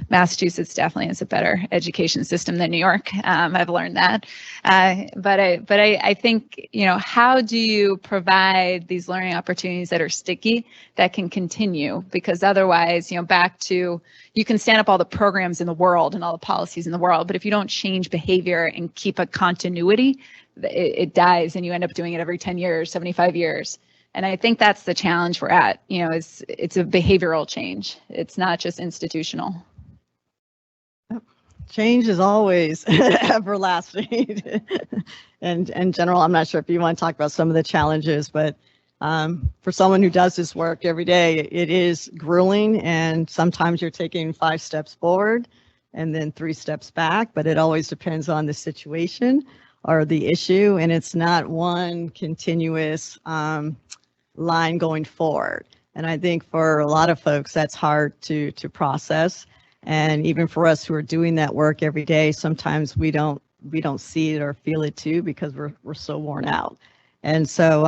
Massachusetts definitely has a better education system than New York. I've learned that. But I think, how do you provide these learning opportunities that are sticky, that can continue? Because otherwise, back to, you can stand up all the programs in the world and all the policies in the world, but if you don't change behavior and keep a continuity, it dies, and you end up doing it every 10 years, 75 years. And I think that's the challenge we're at, it's a behavioral change. It's not just institutional. Change is always everlasting. And in general, I'm not sure if you want to talk about some of the challenges, but for someone who does this work every day, it is grueling. And sometimes you're taking 5 steps forward and then 3 steps back, but it always depends on the situation or the issue. And it's not one continuous line going forward. And I think for a lot of folks, that's hard to process. And even for us who are doing that work every day, sometimes we don't see it or feel it too, because we're so worn out. And so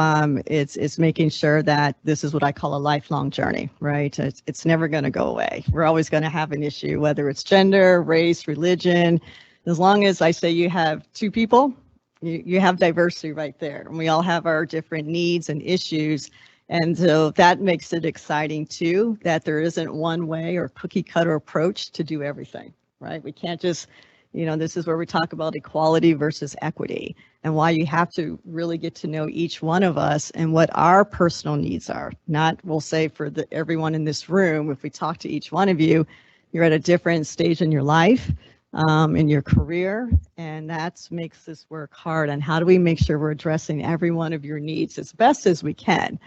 it's making sure that this is what I call a lifelong journey, right? It's never going to go away. We're always going to have an issue, whether it's gender, race, religion. As long as I say you have 2 people, you have diversity right there. And we all have our different needs and issues. And so that makes it exciting too, that there isn't one way or cookie cutter approach to do everything, right? We can't just, this is where we talk about equality versus equity, and why you have to really get to know each one of us and what our personal needs are. Not, we'll say for everyone in this room, if we talk to each one of you, you're at a different stage in your life, in your career, and that makes this work hard. And how do we make sure we're addressing every one of your needs as best as we can?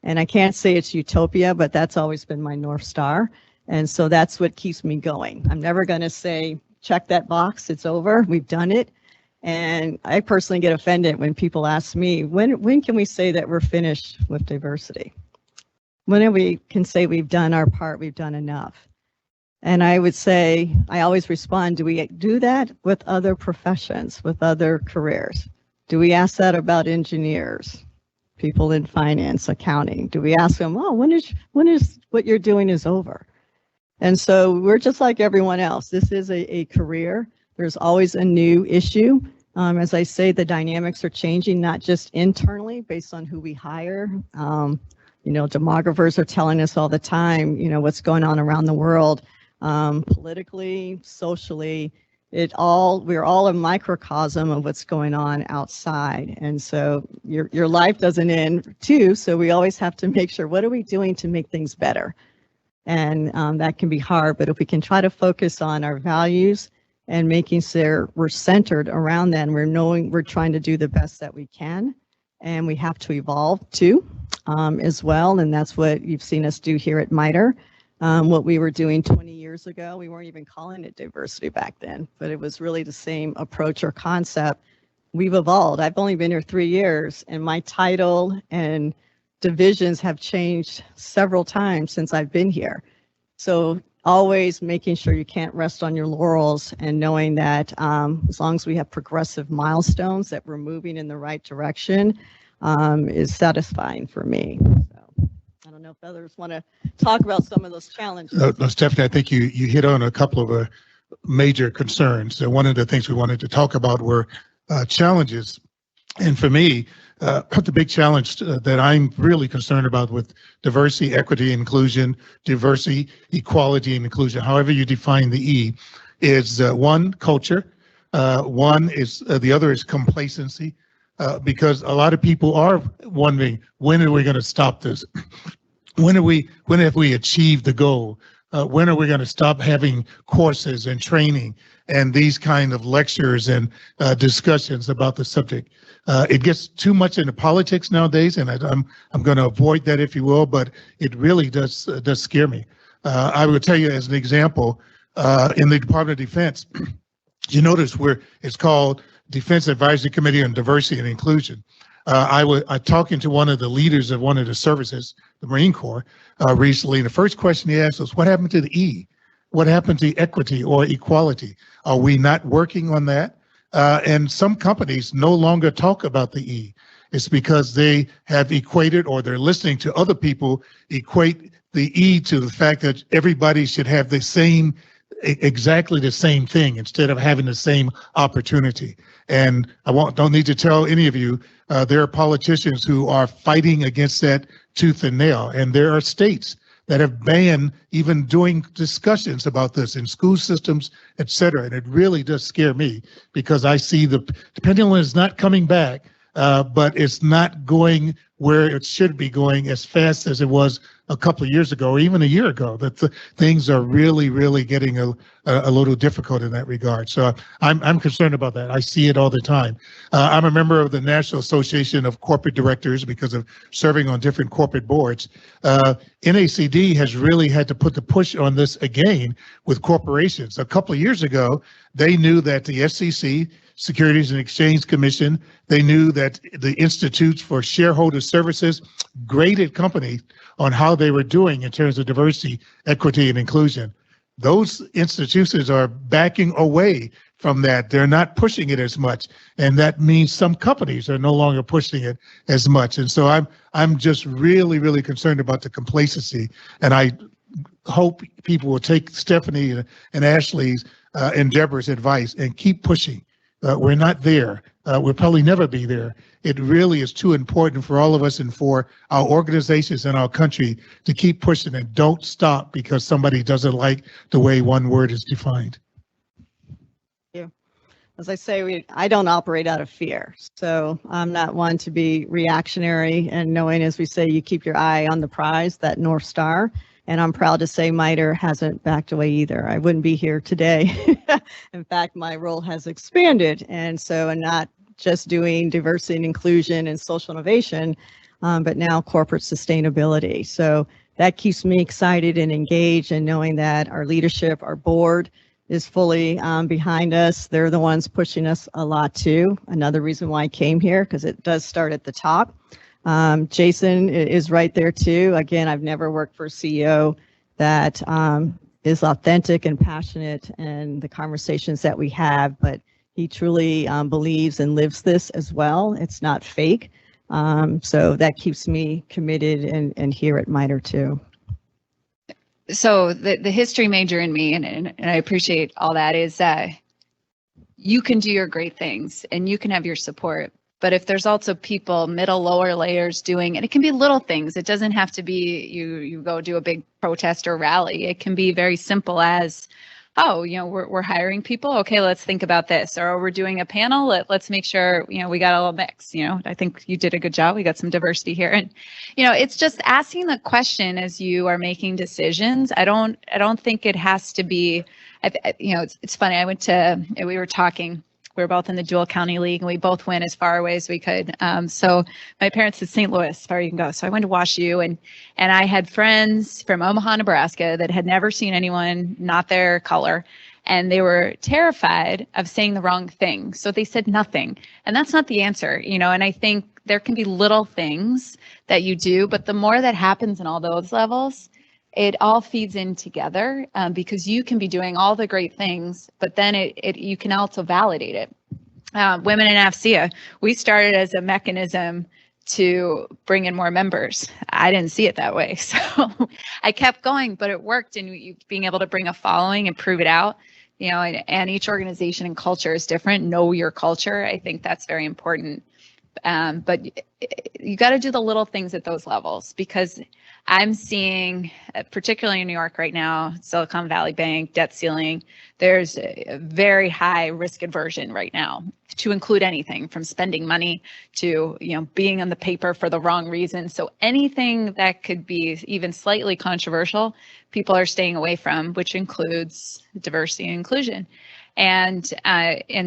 And I can't say it's utopia, but that's always been my North Star. And so that's what keeps me going. I'm never going to say, check that box, it's over, we've done it. And I personally get offended when people ask me, when can we say that we're finished with diversity? When we can say we've done our part, we've done enough? And I would say, I always respond, do we do that with other professions, with other careers? Do we ask that about engineers, people in finance, accounting? Do we ask them, oh, when is what you're doing is over? And so we're just like everyone else. This is a career. There's always a new issue. As I say, the dynamics are changing, not just internally based on who we hire. Demographers are telling us all the time, what's going on around the world. Politically, socially, we're all a microcosm of what's going on outside. And so your life doesn't end too. So we always have to make sure, what are we doing to make things better? And that can be hard, but if we can try to focus on our values and making sure we're centered around that, and we're trying to do the best that we can, and we have to evolve too, as well. And that's what you've seen us do here at MITRE. What we were doing 20 years ago, we weren't even calling it diversity back then, but it was really the same approach or concept. We've evolved. I've only been here 3 years, and my title and divisions have changed several times since I've been here. So always making sure you can't rest on your laurels, and knowing that as long as we have progressive milestones, that we're moving in the right direction, is satisfying for me. So I don't know if others want to talk about some of those challenges. No, Stephanie, I think you hit on a couple of major concerns. One of the things we wanted to talk about were challenges. And for me, the big challenge that I'm really concerned about with diversity, equity, inclusion, diversity, equality, and inclusion, however you define the E, is one, culture. One is the other is complacency, because a lot of people are wondering, when are we going to stop this? When have we achieved the goal? When are we going to stop having courses and training and these kind of lectures and discussions about the subject? It gets too much into politics nowadays, and I'm going to avoid that, if you will, but it really does scare me. I will tell you as an example, in the Department of Defense, you notice where it's called Defense Advisory Committee on Diversity and Inclusion. I was talking to one of the leaders of one of the services, the Marine Corps, recently, and the first question he asked was, what happened to the E? What happened to equity or equality? Are we not working on that? And some companies no longer talk about the E. It's because they have equated, or they're listening to other people equate the E to the fact that everybody should have the same, exactly the same thing, instead of having the same opportunity. And don't need to tell any of you, there are politicians who are fighting against that tooth and nail. And there are states that have banned even doing discussions about this in school systems, et cetera. And it really does scare me, because I see the pendulum is not coming back, but it's not going where it should be going as fast as it was a couple of years ago, or even a year ago. That things are really, really getting a little difficult in that regard. So I'm concerned about that. I see it all the time. I'm a member of the National Association of Corporate Directors because of serving on different corporate boards. NACD has really had to put the push on this again with corporations. A couple of years ago, they knew that the SEC, Securities and Exchange Commission, they knew that the Institutes for Shareholder Services graded companies on how they were doing in terms of diversity, equity, and inclusion. Those institutions are backing away from that. They're not pushing it as much, and that means some companies are no longer pushing it as much. And so I'm just really, really concerned about the complacency, and I hope people will take Stephanie and Ashley's and Deborah's advice and keep pushing. We're not there. We'll probably never be there. It really is too important for all of us and for our organizations and our country to keep pushing, and don't stop because somebody doesn't like the way one word is defined. As I say, I don't operate out of fear. So I'm not one to be reactionary, and knowing, as we say, you keep your eye on the prize, that North Star. And I'm proud to say MITRE hasn't backed away either. I wouldn't be here today. In fact, my role has expanded. And so I'm not just doing diversity and inclusion and social innovation, but now corporate sustainability. So that keeps me excited and engaged, and knowing that our leadership, our board, is fully behind us. They're the ones pushing us a lot too. Another reason why I came here, because it does start at the top. Jason is right there too. Again, I've never worked for a CEO that is authentic and passionate in the conversations that we have, but he truly believes and lives this as well. It's not fake. So that keeps me committed and here at MITRE too. So the history major in me, and I appreciate all that, is that you can do your great things and you can have your support. But if there's also people, middle, lower layers doing, and it can be little things. It doesn't have to be you go do a big protest or rally. It can be very simple as, oh, we're hiring people. Okay, let's think about this. Or we're doing a panel. Let's make sure, we got a little mix. I think you did a good job. We got some diversity here. And, it's just asking the question as you are making decisions. I don't think it has to be, it's funny. We were talking. We were both in the dual county league, and we both went as far away as we could. So my parents said St. Louis, as far as you can go. So I went to WashU, and I had friends from Omaha, Nebraska that had never seen anyone not their color, and they were terrified of saying the wrong thing. So they said nothing, and that's not the answer, and I think there can be little things that you do, but the more that happens in all those levels, it all feeds in together, because you can be doing all the great things, but then you can also validate it. Women in AFCEA, we started as a mechanism to bring in more members. I didn't see it that way, so I kept going, but it worked. And being able to bring a following and prove it out, and each organization and culture is different. Know your culture. I think that's very important. But you got to do the little things at those levels, because I'm seeing, particularly in New York right now, Silicon Valley Bank, debt ceiling, there's a very high risk aversion right now to include anything from spending money to, being on the paper for the wrong reason. So anything that could be even slightly controversial, people are staying away from, which includes diversity and inclusion. And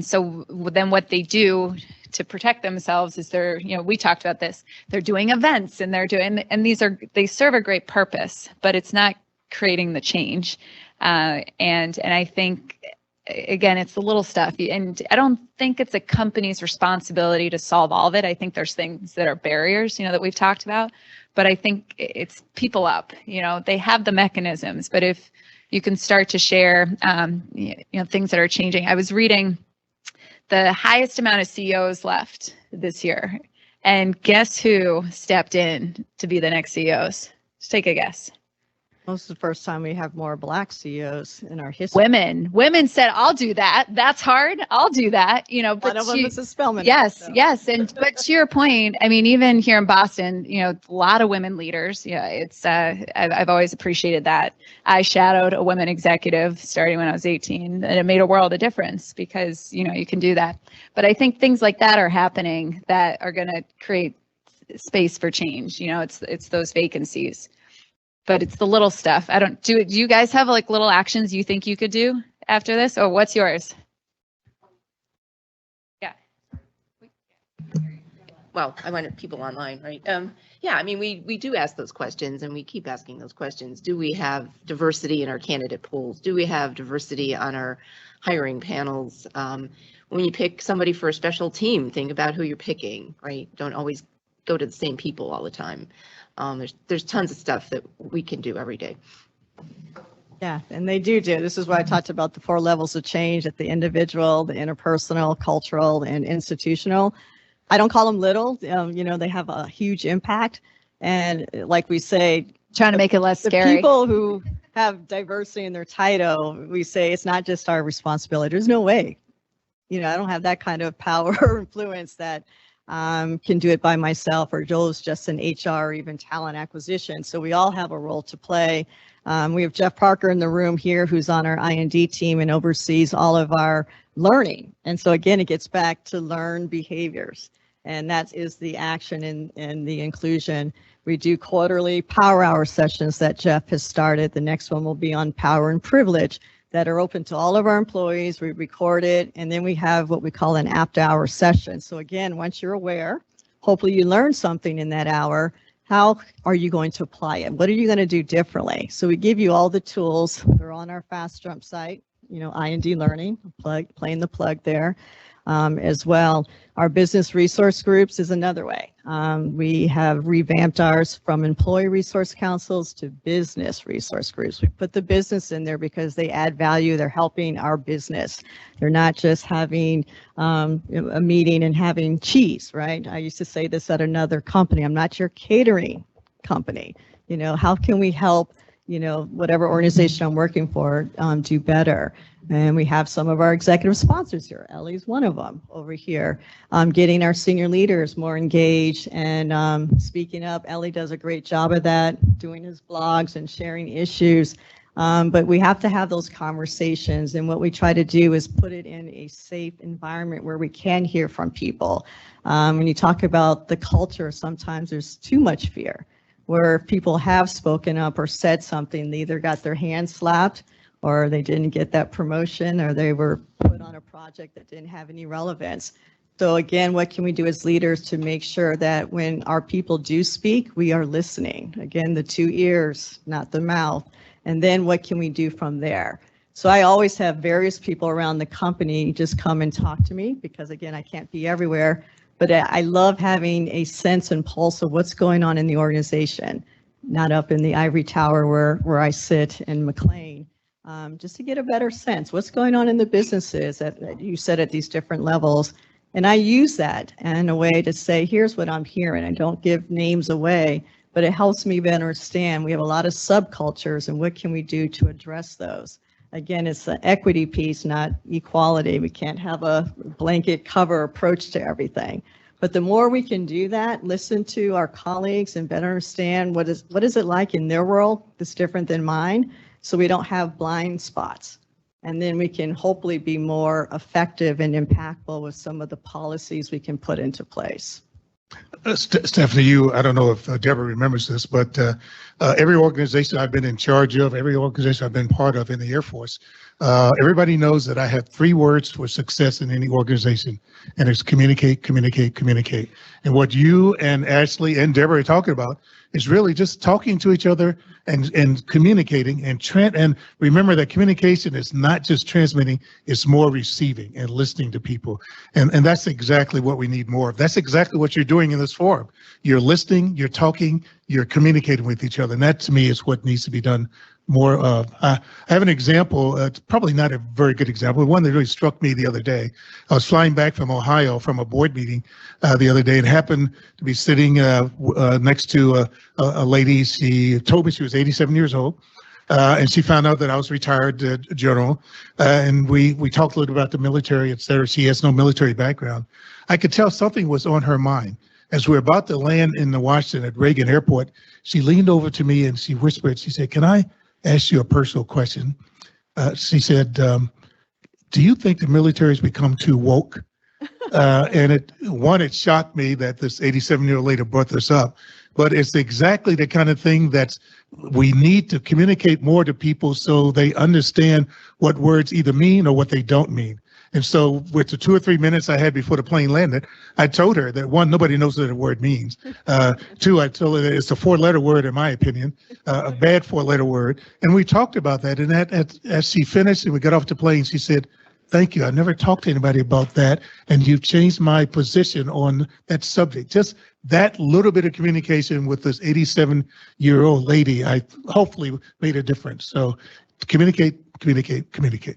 so then what they do to protect themselves is we talked about this, they're doing events and they serve a great purpose, but it's not creating the change. And I think, again, it's the little stuff. And I don't think it's a company's responsibility to solve all of it. I think there's things that are barriers, that we've talked about, but I think it's people up, they have the mechanisms, but if you can start to share, things that are changing. I was reading the highest amount of CEOs left this year, and guess who stepped in to be the next CEOs? Just take a guess. This is the first time we have more Black CEOs in our history. Women said, "I'll do that. That's hard. I'll do that." But one of them is a Spellman. Yes. But to your point, I mean, even here in Boston, a lot of women leaders. Yeah, it's I've always appreciated that. I shadowed a women executive starting when I was 18, and it made a world of difference because you can do that. But I think things like that are happening that are going to create space for change. It's those vacancies. But it's the little stuff. Do you guys have like little actions you think you could do after this, or what's yours? Yeah. Well, I wanted people online, right? Yeah, I mean, we do ask those questions, and we keep asking those questions. Do we have diversity in our candidate pools? Do we have diversity on our hiring panels? When you pick somebody for a special team, think about who you're picking, right? Don't always go to the same people all the time. There's tons of stuff that we can do every day. Yeah, and they do. This is why I talked about the 4 levels of change at the individual, the interpersonal, cultural, and institutional. I don't call them little. They have a huge impact. And like we say, trying to make it less scary. The people who have diversity in their title, we say it's not just our responsibility. There's no way. I don't have that kind of power or influence that can do it by myself, or Joel's just an HR or even talent acquisition. So we all have a role to play. We have Jeff Parker in the room here, who's on our I&D team and oversees all of our learning. And so again, it gets back to learn behaviors, and that is the action and the inclusion. We do quarterly power hour sessions that Jeff has started. The next one will be on power and privilege, that are open to all of our employees. We record it, and then we have what we call an after-hour session. So again, once you're aware, hopefully you learn something in that hour. How are you going to apply it? What are you going to do differently? So we give you all the tools. They're on our Fast Jump site, I&D Learning, playing the plug there as well. Our business resource groups is another way. We have revamped ours from employee resource councils to business resource groups. We put the business in there because they add value. They're helping our business. They're not just having a meeting and having cheese, right? I used to say this at another company. I'm not your catering company. How can we help, whatever organization I'm working for do better? And we have some of our executive sponsors here. Ellie's one of them over here, getting our senior leaders more engaged and speaking up. Ellie does a great job of that, doing his blogs and sharing issues. But we have to have those conversations. And what we try to do is put it in a safe environment where we can hear from people. When you talk about the culture, sometimes there's too much fear, where people have spoken up or said something, they either got their hands slapped, or they didn't get that promotion, or they were put on a project that didn't have any relevance. So again, what can we do as leaders to make sure that when our people do speak, we are listening? Again, the 2 ears, not the mouth. And then what can we do from there? So I always have various people around the company just come and talk to me, because again, I can't be everywhere, but I love having a sense and pulse of what's going on in the organization, not up in the ivory tower where I sit in McLean. Just to get a better sense, what's going on in the businesses that you said at these different levels. And I use that in a way to say, here's what I'm hearing. I don't give names away, but it helps me better understand. We have a lot of subcultures, and what can we do to address those? Again, it's the equity piece, not equality. We can't have a blanket cover approach to everything. But the more we can do that, listen to our colleagues and better understand what is it like in their world that's different than mine, so we don't have blind spots. And then we can hopefully be more effective and impactful with some of the policies we can put into place. Stephanie, I don't know if Deborah remembers this, but every organization I've been in charge of, every organization I've been part of in the Air Force, everybody knows that I have 3 words for success in any organization, and it's communicate, communicate, communicate. And what you and Ashley and Deborah are talking about is really just talking to each other and communicating and remember that communication is not just transmitting, it's more receiving and listening to people. And that's exactly what we need more of. That's exactly what you're doing in this forum. You're listening, you're talking, you're communicating with each other. And that to me is what needs to be done more of. I have an example, it's probably not a very good example, one that really struck me the other day. I was flying back from Ohio from a board meeting the other day and happened to be sitting next to a lady. She told me she was 87 years old. And she found out that I was a retired general, and we talked a little about the military, et cetera. She has no military background. I could tell something was on her mind. As we were about to land in the Washington at Reagan Airport, she leaned over to me and she whispered, she said, "Can I ask you a personal question?" She said, "Do you think the military has become too woke?" And it shocked me that this 87-year-old lady brought this up, but it's exactly the kind of thing that we need to communicate more to people so they understand what words either mean or what they don't mean. And so with the 2 or 3 minutes I had before the plane landed, I told her that 1, nobody knows what a word means. 2, I told her that it's a 4-letter word, in my opinion, a bad 4-letter word. And we talked about that. And as she finished and we got off the plane, she said, "Thank you. I never talked to anybody about that. And you've changed my position on that subject." Just that little bit of communication with this 87-year-old lady, I hopefully made a difference. So communicate, communicate, communicate.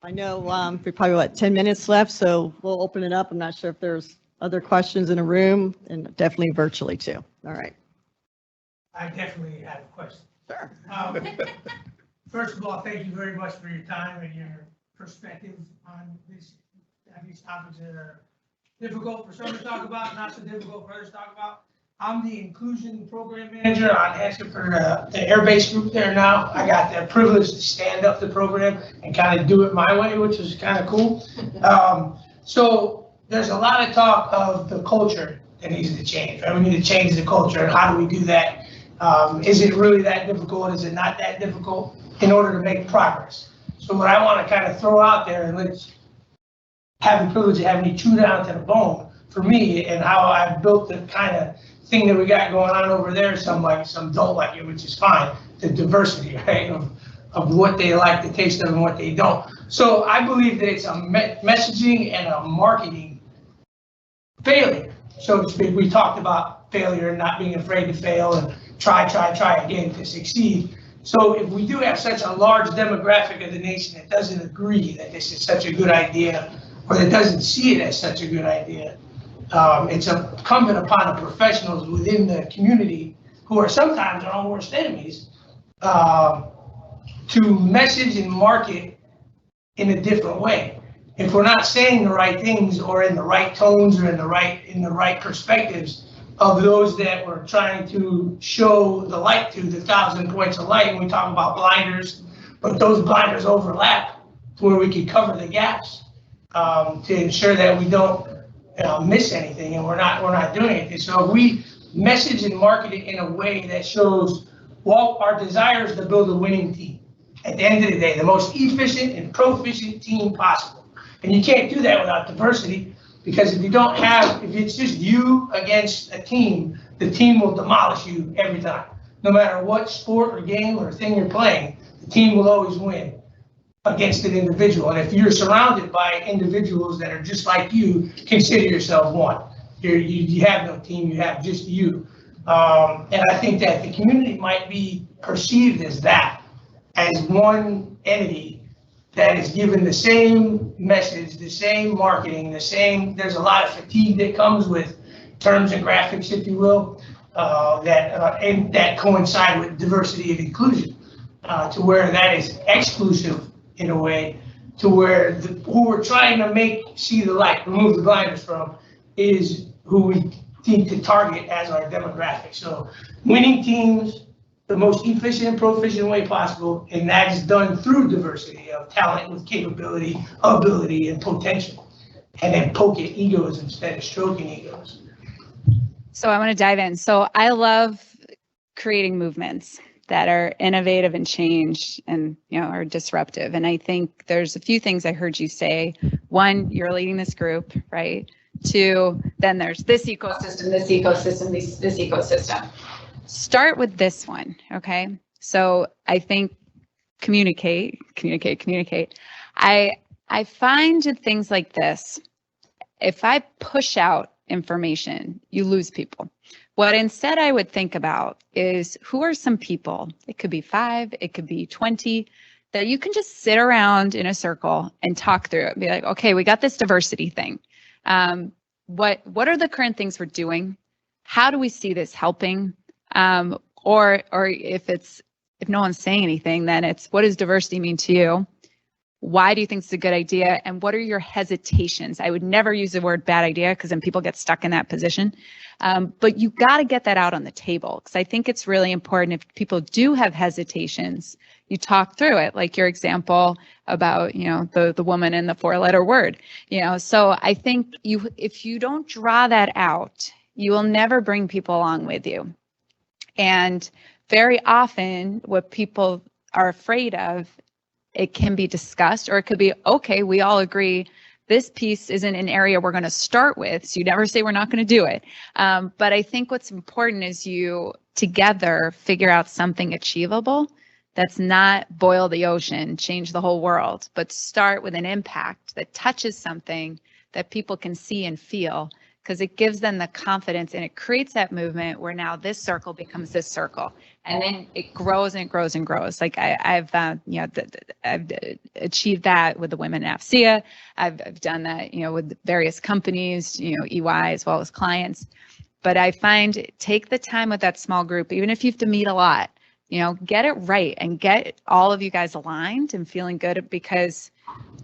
I know we probably 10 minutes left, so we'll open it up. I'm not sure if there's other questions in the room, and definitely virtually too. All right. I definitely have a question. Sure. First of all, thank you very much for your time and your perspective on these topics that are difficult for some to talk about, not so difficult for others to talk about. I'm the inclusion program manager on AFCEA for the air base group there now. I got the privilege to stand up the program and kind of do it my way, which is kind of cool. So there's a lot of talk of the culture that needs to change. Right? We need to change the culture. And how do we do that? Is it really that difficult? Is it not that difficult in order to make progress? So what I want to kind of throw out there, and let's have the privilege of having me chew down to the bone for me and how I've built the kind of thing that we got going on over there. Some like it, some don't like it, which is fine. The diversity, right, of what they like the taste of and what they don't. So I believe that it's a messaging and a marketing failure, so to speak. We talked about failure and not being afraid to fail and try again to succeed. So if we do have such a large demographic of the nation that doesn't agree that this is such a good idea, or that doesn't see it as such a good idea, it's incumbent upon the professionals within the community, who are sometimes our own worst enemies, to message and market in a different way. If we're not saying the right things or in the right tones or in the right perspectives of those that we're trying to show the light to, the 1,000 points of light, and we talk about blinders, but those blinders overlap to where we can cover the gaps to ensure that we don't miss anything, and we're not doing anything. So if we message and market it in a way that shows, well, our desire is to build a winning team. At the end of the day, the most efficient and proficient team possible. And you can't do that without diversity, because if it's just you against a team, the team will demolish you every time. No matter what sport or game or thing you're playing, the team will always win against an individual. And if you're surrounded by individuals that are just like you, consider yourself one. You have no team, you have just you. And I think that the community might be perceived as that, as one entity that is given the same message, the same marketing, there's a lot of fatigue that comes with terms and graphics, if you will, that coincide with diversity and inclusion, to where that is exclusive in a way, to where who we're trying to make see the light, remove the blinders from, is who we need to target as our demographic. So winning teams the most efficient and proficient way possible, and that is done through diversity of talent with capability, ability, and potential. And then poke at egos instead of stroking egos. So I want to dive in. So I love creating movements that are innovative and change and, you know, are disruptive. And I think there's a few things I heard you say. One, you're leading this group, right? Two, then there's this ecosystem, this ecosystem. Start with this one, okay? So I think communicate. I find things like this, if I push out information, you lose people. What instead I would think about is who are some people, it could be 5, it could be 20, that you can just sit around in a circle and talk through it. Be like, okay, we got this diversity thing. What are the current things we're doing? How do we see this helping? Or if no one's saying anything, then it's, what does diversity mean to you? Why do you think it's a good idea? And what are your hesitations? I would never use the word bad idea because then people get stuck in that position. But you got to get that out on the table because I think it's really important if people do have hesitations, you talk through it, like your example about, you know, the woman in the 4-letter word, you know. So I think if you don't draw that out, you will never bring people along with you. And very often what people are afraid of, it can be discussed, or it could be, okay, we all agree this piece isn't an area we're going to start with. So you never say we're not going to do it. But I think what's important is you together figure out something achievable that's not boil the ocean, change the whole world, but start with an impact that touches something that people can see and feel, because it gives them the confidence and it creates that movement where now this circle becomes this circle, and then it grows and grows and grows. Like I've achieved that with the women in AFCEA. I've done that, you know, with various companies, you know, EY as well as clients. But I find take the time with that small group, even if you have to meet a lot, you know, get it right and get all of you guys aligned and feeling good, because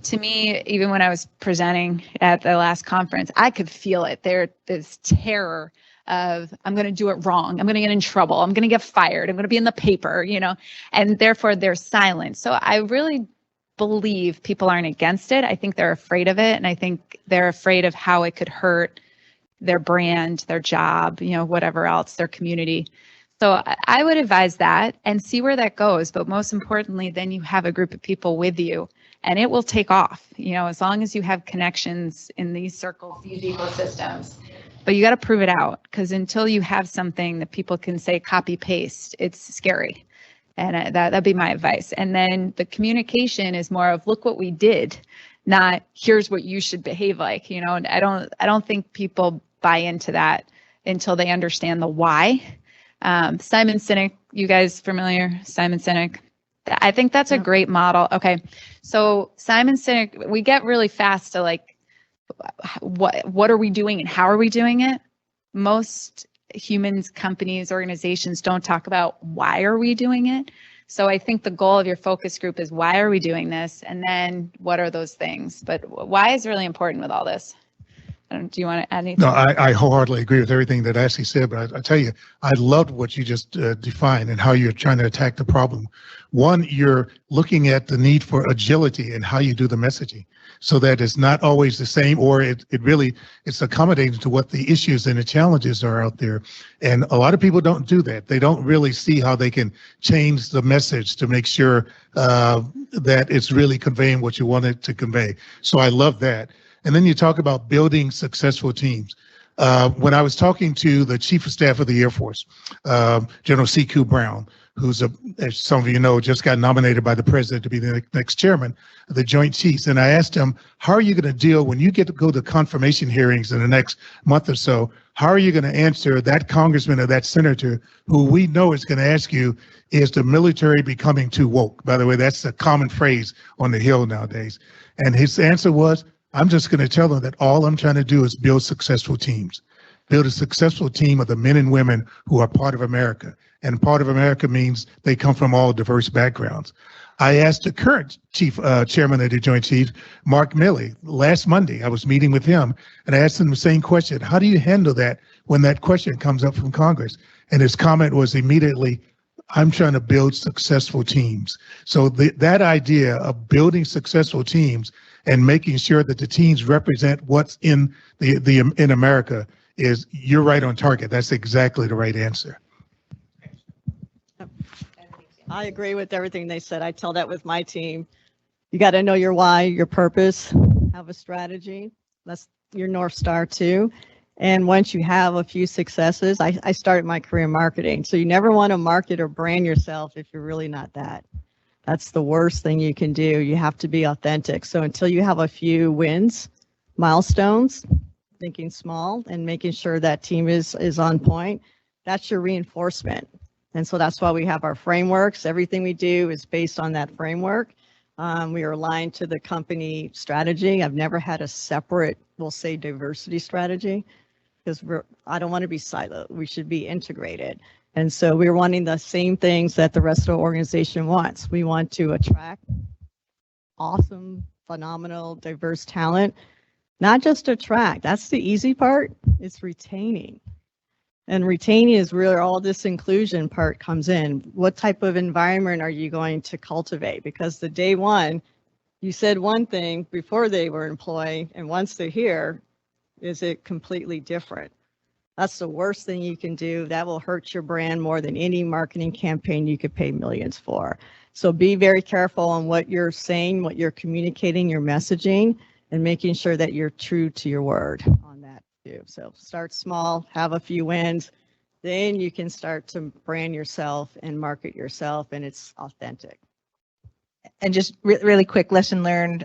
to me, even when I was presenting at the last conference, I could feel it. There's this terror of, I'm going to do it wrong. I'm going to get in trouble. I'm going to get fired. I'm going to be in the paper, you know, and therefore there's silence. So I really believe people aren't against it. I think they're afraid of it. And I think they're afraid of how it could hurt their brand, their job, you know, whatever else, their community. So I would advise that and see where that goes. But most importantly, then you have a group of people with you and it will take off, you know, as long as you have connections in these circles, these ecosystems. But you got to prove it out, because until you have something that people can say copy paste, it's scary. And that'd be my advice. And then the communication is more of, look what we did, not here's what you should behave like, you know. And I don't think people buy into that until they understand the why. Simon Sinek, you guys familiar? Simon Sinek. I think that's a great model. Okay. So Simon Sinek, we get really fast to like, what are we doing and how are we doing it? Most humans, companies, organizations don't talk about why are we doing it. So I think the goal of your focus group is why are we doing this? And then what are those things? But why is really important with all this? Do you want to add anything? No, I wholeheartedly agree with everything that Ashley said, but I tell you, I loved what you just defined and how you're trying to attack the problem. One, you're looking at the need for agility and how you do the messaging so that it's not always the same, or it's accommodating to what the issues and the challenges are out there. And a lot of people don't do that. They don't really see how they can change the message to make sure that it's really conveying what you want it to convey. So I love that. And then you talk about building successful teams. When I was talking to the Chief of Staff of the Air Force, General C.Q. Brown, who's, as some of you know, just got nominated by the president to be the next chairman of the Joint Chiefs. And I asked him, how are you going to deal when you get to go to confirmation hearings in the next month or so? How are you going to answer that congressman or that senator who we know is going to ask you, is the military becoming too woke? By the way, that's a common phrase on the Hill nowadays. And his answer was, I'm just going to tell them that all I'm trying to do is build successful teams, build a successful team of the men and women who are part of America. And part of America means they come from all diverse backgrounds. I asked the current chairman of the Joint Chiefs, Mark Milley, last Monday. I was meeting with him, and I asked him the same question. How do you handle that when that question comes up from Congress? And his comment was immediately, I'm trying to build successful teams. So that idea of building successful teams and making sure that the teams represent what's in in America is, you're right on target. That's exactly the right answer. I agree with everything they said. I tell that with my team. You got to know your why, your purpose, have a strategy. That's your North Star too. And once you have a few successes, I started my career in marketing. So you never want to market or brand yourself if you're really not that. That's the worst thing you can do. You have to be authentic. So until you have a few wins, milestones, thinking small and making sure that team is on point, that's your reinforcement. And so that's why we have our frameworks. Everything we do is based on that framework. We are aligned to the company strategy. I've never had a separate, we'll say, diversity strategy, because I don't want to be siloed. We should be integrated. And so we're wanting the same things that the rest of the organization wants. We want to attract awesome, phenomenal, diverse talent. Not just attract. That's the easy part. It's retaining. And retaining is where all this inclusion part comes in. What type of environment are you going to cultivate? Because the day one, you said one thing before they were employed, and once they're here, is it completely different? That's the worst thing you can do. That will hurt your brand more than any marketing campaign you could pay millions for. So be very careful on what you're saying, what you're communicating, your messaging, and making sure that you're true to your word on that too. So start small, have a few wins, then you can start to brand yourself and market yourself, and it's authentic. And just really quick lesson learned,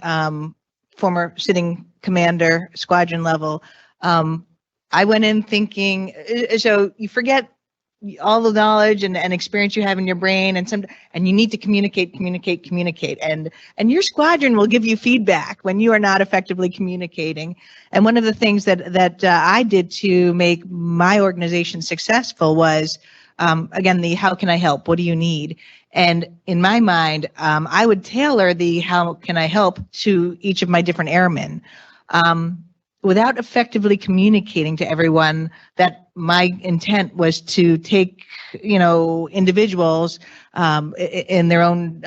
former sitting commander, squadron level. I went in thinking, so you forget all the knowledge and experience you have in your brain, and you need to communicate. And your squadron will give you feedback when you are not effectively communicating. And one of the things that I did to make my organization successful was, again, the how can I help? What do you need? And in my mind, I would tailor the how can I help to each of my different airmen. Without effectively communicating to everyone that my intent was to take, individuals in their own,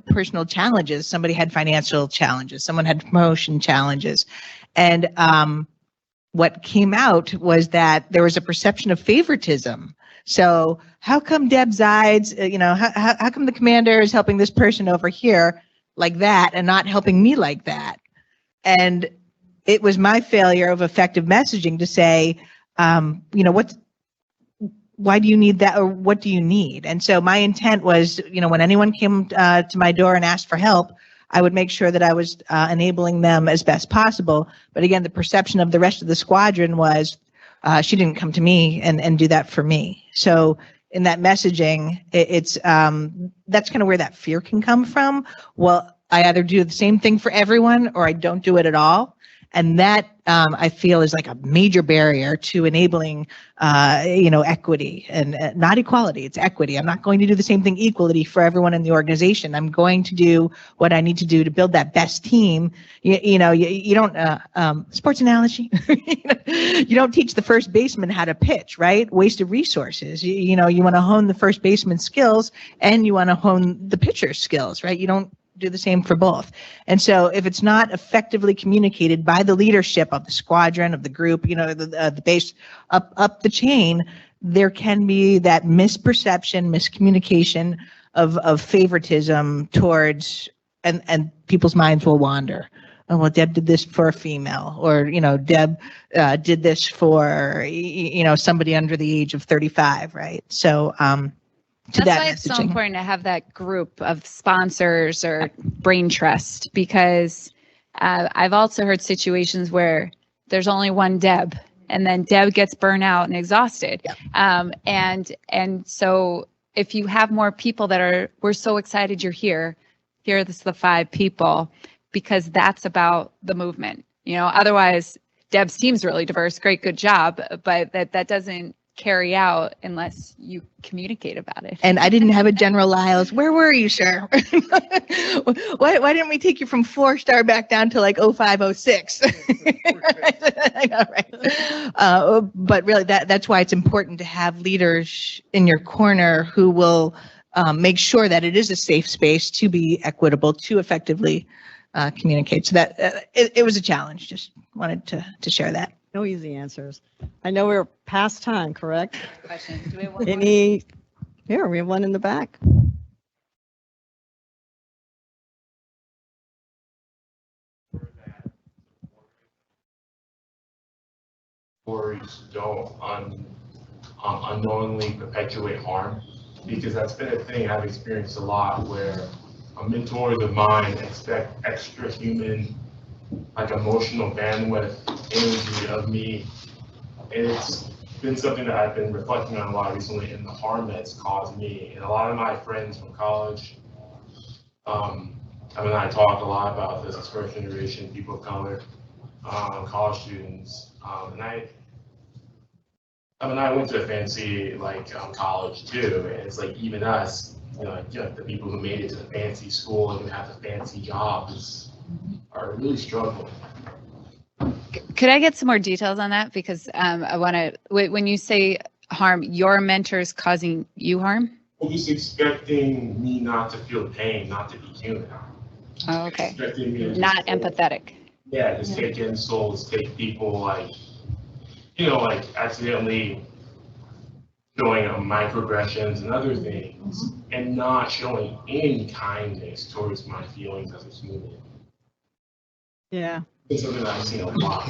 personal challenges. Somebody had financial challenges, someone had promotion challenges. And what came out was that there was a perception of favoritism. So how come Deb Zides, how come the commander is helping this person over here like that and not helping me like that? And it was my failure of effective messaging to say, why do you need that, or what do you need? And so my intent was, when anyone came to my door and asked for help, I would make sure that I was enabling them as best possible. But again, the perception of the rest of the squadron was, she didn't come to me and do that for me. So in that messaging, it's that's kind of where that fear can come from. Well, I either do the same thing for everyone or I don't do it at all. And that I feel is like a major barrier to enabling, equity and not equality. It's equity. I'm not going to do the same thing equally for everyone in the organization. I'm going to do what I need to do to build that best team. You don't sports analogy. You don't teach the first baseman how to pitch, right? Waste of resources. You want to hone the first baseman's skills and you want to hone the pitcher's skills, right? You don't do the same for both. And so if it's not effectively communicated by the leadership of the squadron, of the group, the base up the chain, there can be that misperception, miscommunication of favoritism towards, and people's minds will wander. Oh, well, Deb did this for a female, or, Deb did this for, somebody under the age of 35, right? So, That's why it's so important to have that group of sponsors or brain trust, because I've also heard situations where there's only one Deb, and then Deb gets burnt out and exhausted. Yeah. And so if you have more people that we're so excited you're here are the 5 people, because that's about the movement. Otherwise Deb's team's really diverse, great, good job, but that doesn't carry out unless you communicate about it. And I didn't have a General Lyles. Where were you, sir? why didn't we take you from 4-star back down to like 0506? I know, right? But really, that's why it's important to have leaders in your corner who will make sure that it is a safe space to be equitable, to effectively communicate. So that it was a challenge. Just wanted to share that. No easy answers. I know we're past time, correct? Question. Do we have one more? Any, here, we have one in the back. Stories don't unknowingly perpetuate harm, because that's been a thing I've experienced a lot where mentors of mine expect extra human, like emotional bandwidth, energy of me, and it's been something that I've been reflecting on a lot recently, and the harm that's caused me. And a lot of my friends from college, I mean, I talk a lot about this as first generation people of color, college students, and I went to a fancy college too, and it's like even us, the people who made it to the fancy school and who have the fancy jobs are really struggling. Could I get some more details on that? Because I want to, when you say harm, your mentor's causing you harm? Well, just expecting me not to feel pain, not to be human. Oh, okay. Expecting me to Not empathetic. Yeah, just take insults, take people accidentally showing microaggressions and other things, and not showing any kindness towards my feelings as a human. Yeah. It's something that I've seen a lot.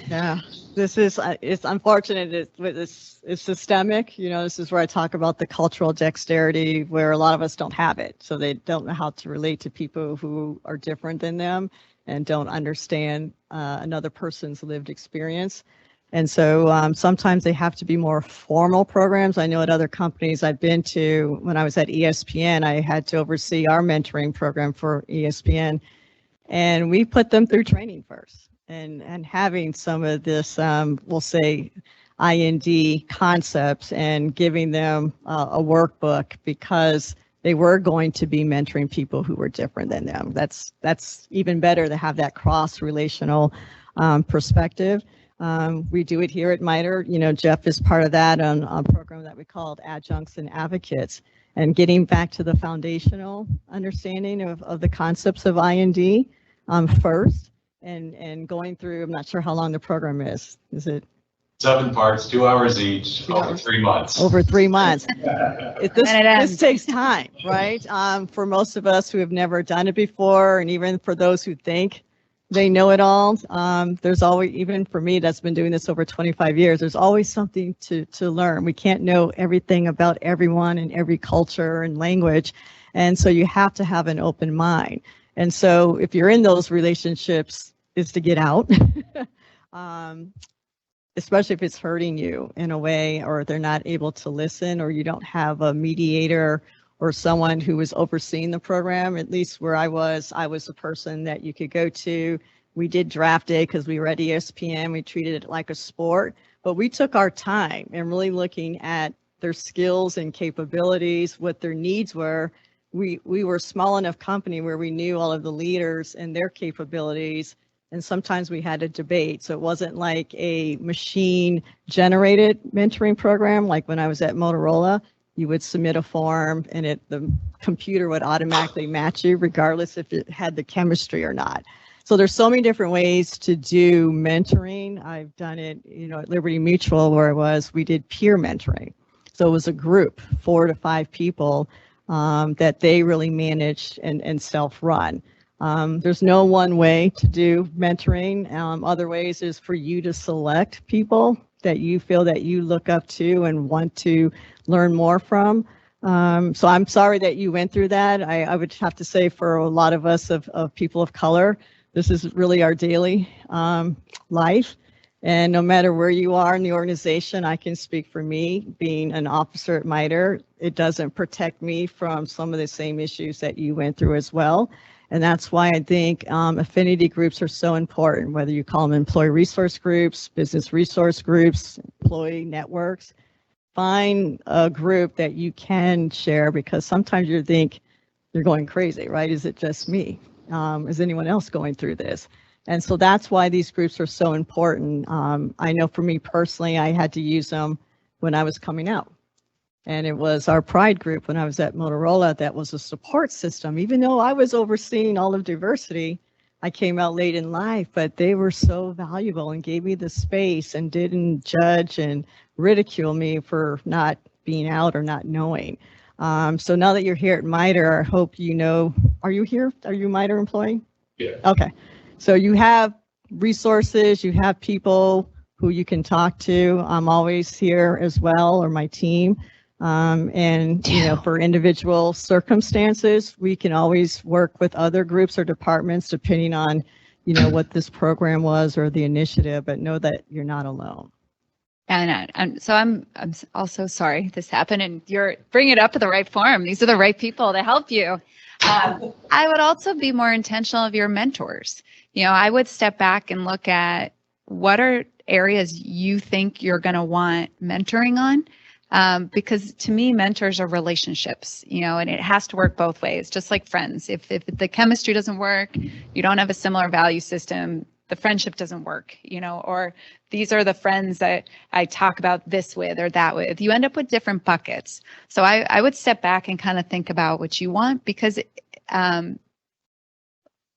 Yeah, this is, it's unfortunate, it's systemic, this is where I talk about the cultural dexterity where a lot of us don't have it. So they don't know how to relate to people who are different than them and don't understand another person's lived experience. And so sometimes they have to be more formal programs. I know at other companies I've been to, when I was at ESPN, I had to oversee our mentoring program for ESPN. And we put them through training first, and having some of this, we'll say, IND concepts, and giving them a workbook, because they were going to be mentoring people who were different than them. That's even better to have that cross-relational perspective. We do it here at MITRE. Jeff is part of that on a program that we called Adjuncts and Advocates, and getting back to the foundational understanding of the concepts of IND first, and going through, I'm not sure how long the program is. Is it 7 parts, 2 hours each, over 3 months. Over 3 months. This takes time, right? For most of us who have never done it before, and even for those who think they know it all, there's always, even for me that's been doing this over 25 years, there's always something to learn. We can't know everything about everyone and every culture and language, and so you have to have an open mind. And so if you're in those relationships, is to get out, especially if it's hurting you in a way, or they're not able to listen, or you don't have a mediator or someone who was overseeing the program. At least where I was the person that you could go to. We did draft day because we were at ESPN. We treated it like a sport, but we took our time and really looking at their skills and capabilities, what their needs were. We were a small enough company where we knew all of the leaders and their capabilities, and sometimes we had a debate. So it wasn't like a machine generated mentoring program. Like when I was at Motorola, you would submit a form and the computer would automatically match you regardless if it had the chemistry or not. So there's so many different ways to do mentoring. I've done it, at Liberty Mutual where we did peer mentoring. So it was a group, 4 to 5 people that they really managed and self-run. There's no one way to do mentoring. Other ways is for you to select people that you feel that you look up to and want to learn more from. So I'm sorry that you went through that. I would have to say for a lot of us of people of color, this is really our daily life. And no matter where you are in the organization, I can speak for me, being an officer at MITRE, it doesn't protect me from some of the same issues that you went through as well. And that's why I think affinity groups are so important, whether you call them employee resource groups, business resource groups, employee networks. find a group that you can share, because sometimes you think you're going crazy, right? Is it just me? Is anyone else going through this? And so that's why these groups are so important. I know for me personally, I had to use them when I was coming out. And it was our Pride group when I was at Motorola that was a support system. Even though I was overseeing all of diversity, I came out late in life, but they were so valuable and gave me the space and didn't judge and ridicule me for not being out or not knowing. So now that you're here at MITRE, I hope you know, are you here? Are you a MITRE employee? Yeah. Okay. So you have resources, you have people who you can talk to. I'm always here as well, or my team. And, you know, for individual circumstances, we can always work with other groups or departments depending on, you know, what this program was or the initiative, but know that you're not alone. And so I'm also sorry this happened, and you're bringing it up at the right forum. These are the right people to help you. I would also be more intentional of your mentors. You know, I would step back and look at what are areas you think you're going to want mentoring on. Because to me, mentors are relationships, you know, and it has to work both ways, just like friends. If the chemistry doesn't work, you don't have a similar value system, the friendship doesn't work, you know, or these are the friends that I talk about this with or that with. You end up with different buckets. So I would step back and kind of think about what you want, because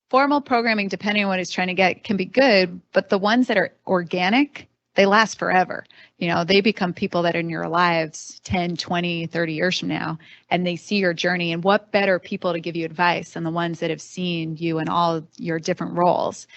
formal programming, depending on what it's trying to get, can be good, but the ones that are organic, they last forever. You know, they become people that are in your lives 10, 20, 30 years from now, and they see your journey. And what better people to give you advice than the ones that have seen you in all your different roles.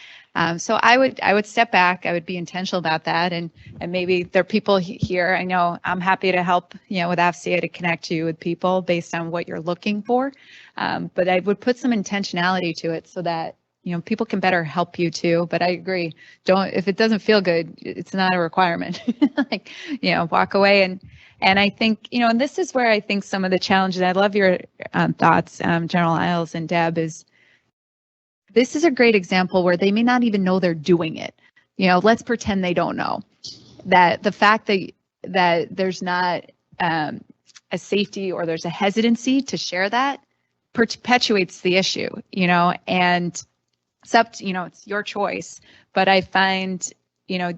So I would step back. I would be intentional about that. And maybe there are people here. I know I'm happy to help, you know, with AFCEA to connect you with people based on what you're looking for. But I would put some intentionality to it so that, you know, people can better help you too. But I agree. If it doesn't feel good, it's not a requirement. Like, you know, walk away. And I think, you know, and this is where I think some of the challenges, I love your thoughts, General Lyles and Deb, is this is a great example where they may not even know they're doing it. You know, let's pretend they don't know that the fact that there's not a safety or there's a hesitancy to share that perpetuates the issue, you know, and it's up to, you know, it's your choice. But I find, you know,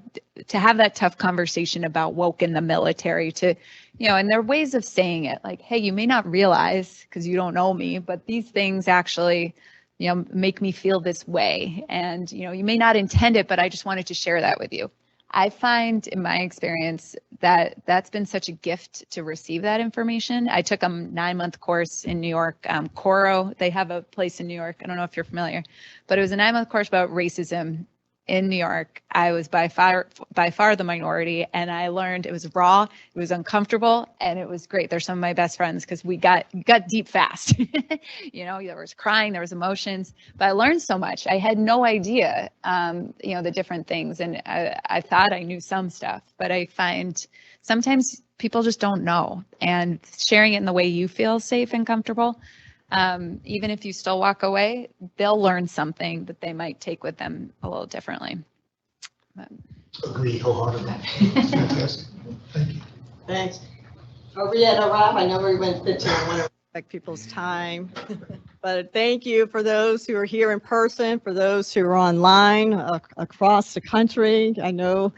to have that tough conversation about woke in the military, to, you know, and there are ways of saying it like, hey, you may not realize because you don't know me, but these things actually, you know, make me feel this way. And, you know, you may not intend it, but I just wanted to share that with you. I find in my experience that that's been such a gift to receive that information. I took a 9-month course in New York, Coro. They have a place in New York. I don't know if you're familiar, but it was a 9-month course about racism in New York. I was by far the minority, and I learned it was raw, it was uncomfortable, and it was great. They're some of my best friends because we got deep fast. You know, there was crying, there was emotions, but I learned so much. I had no idea, you know, the different things, and I thought I knew some stuff, but I find sometimes people just don't know, and sharing it in the way you feel safe and comfortable, even if you still walk away, they'll learn something that they might take with them a little differently. Agree wholeheartedly. Fantastic. Thank you. Thanks. Are we at a wrap? I know we went 15. I want to respect people's time. But thank you for those who are here in person, for those who are online across the country. I know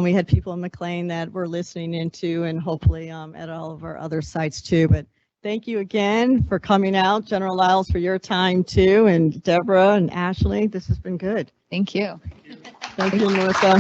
we had people in McLean that we're listening into, and hopefully at all of our other sites too. But thank you again for coming out, General Lyles, for your time too, and Deborah and Ashley. This has been good. Thank you. Thank you, Melissa.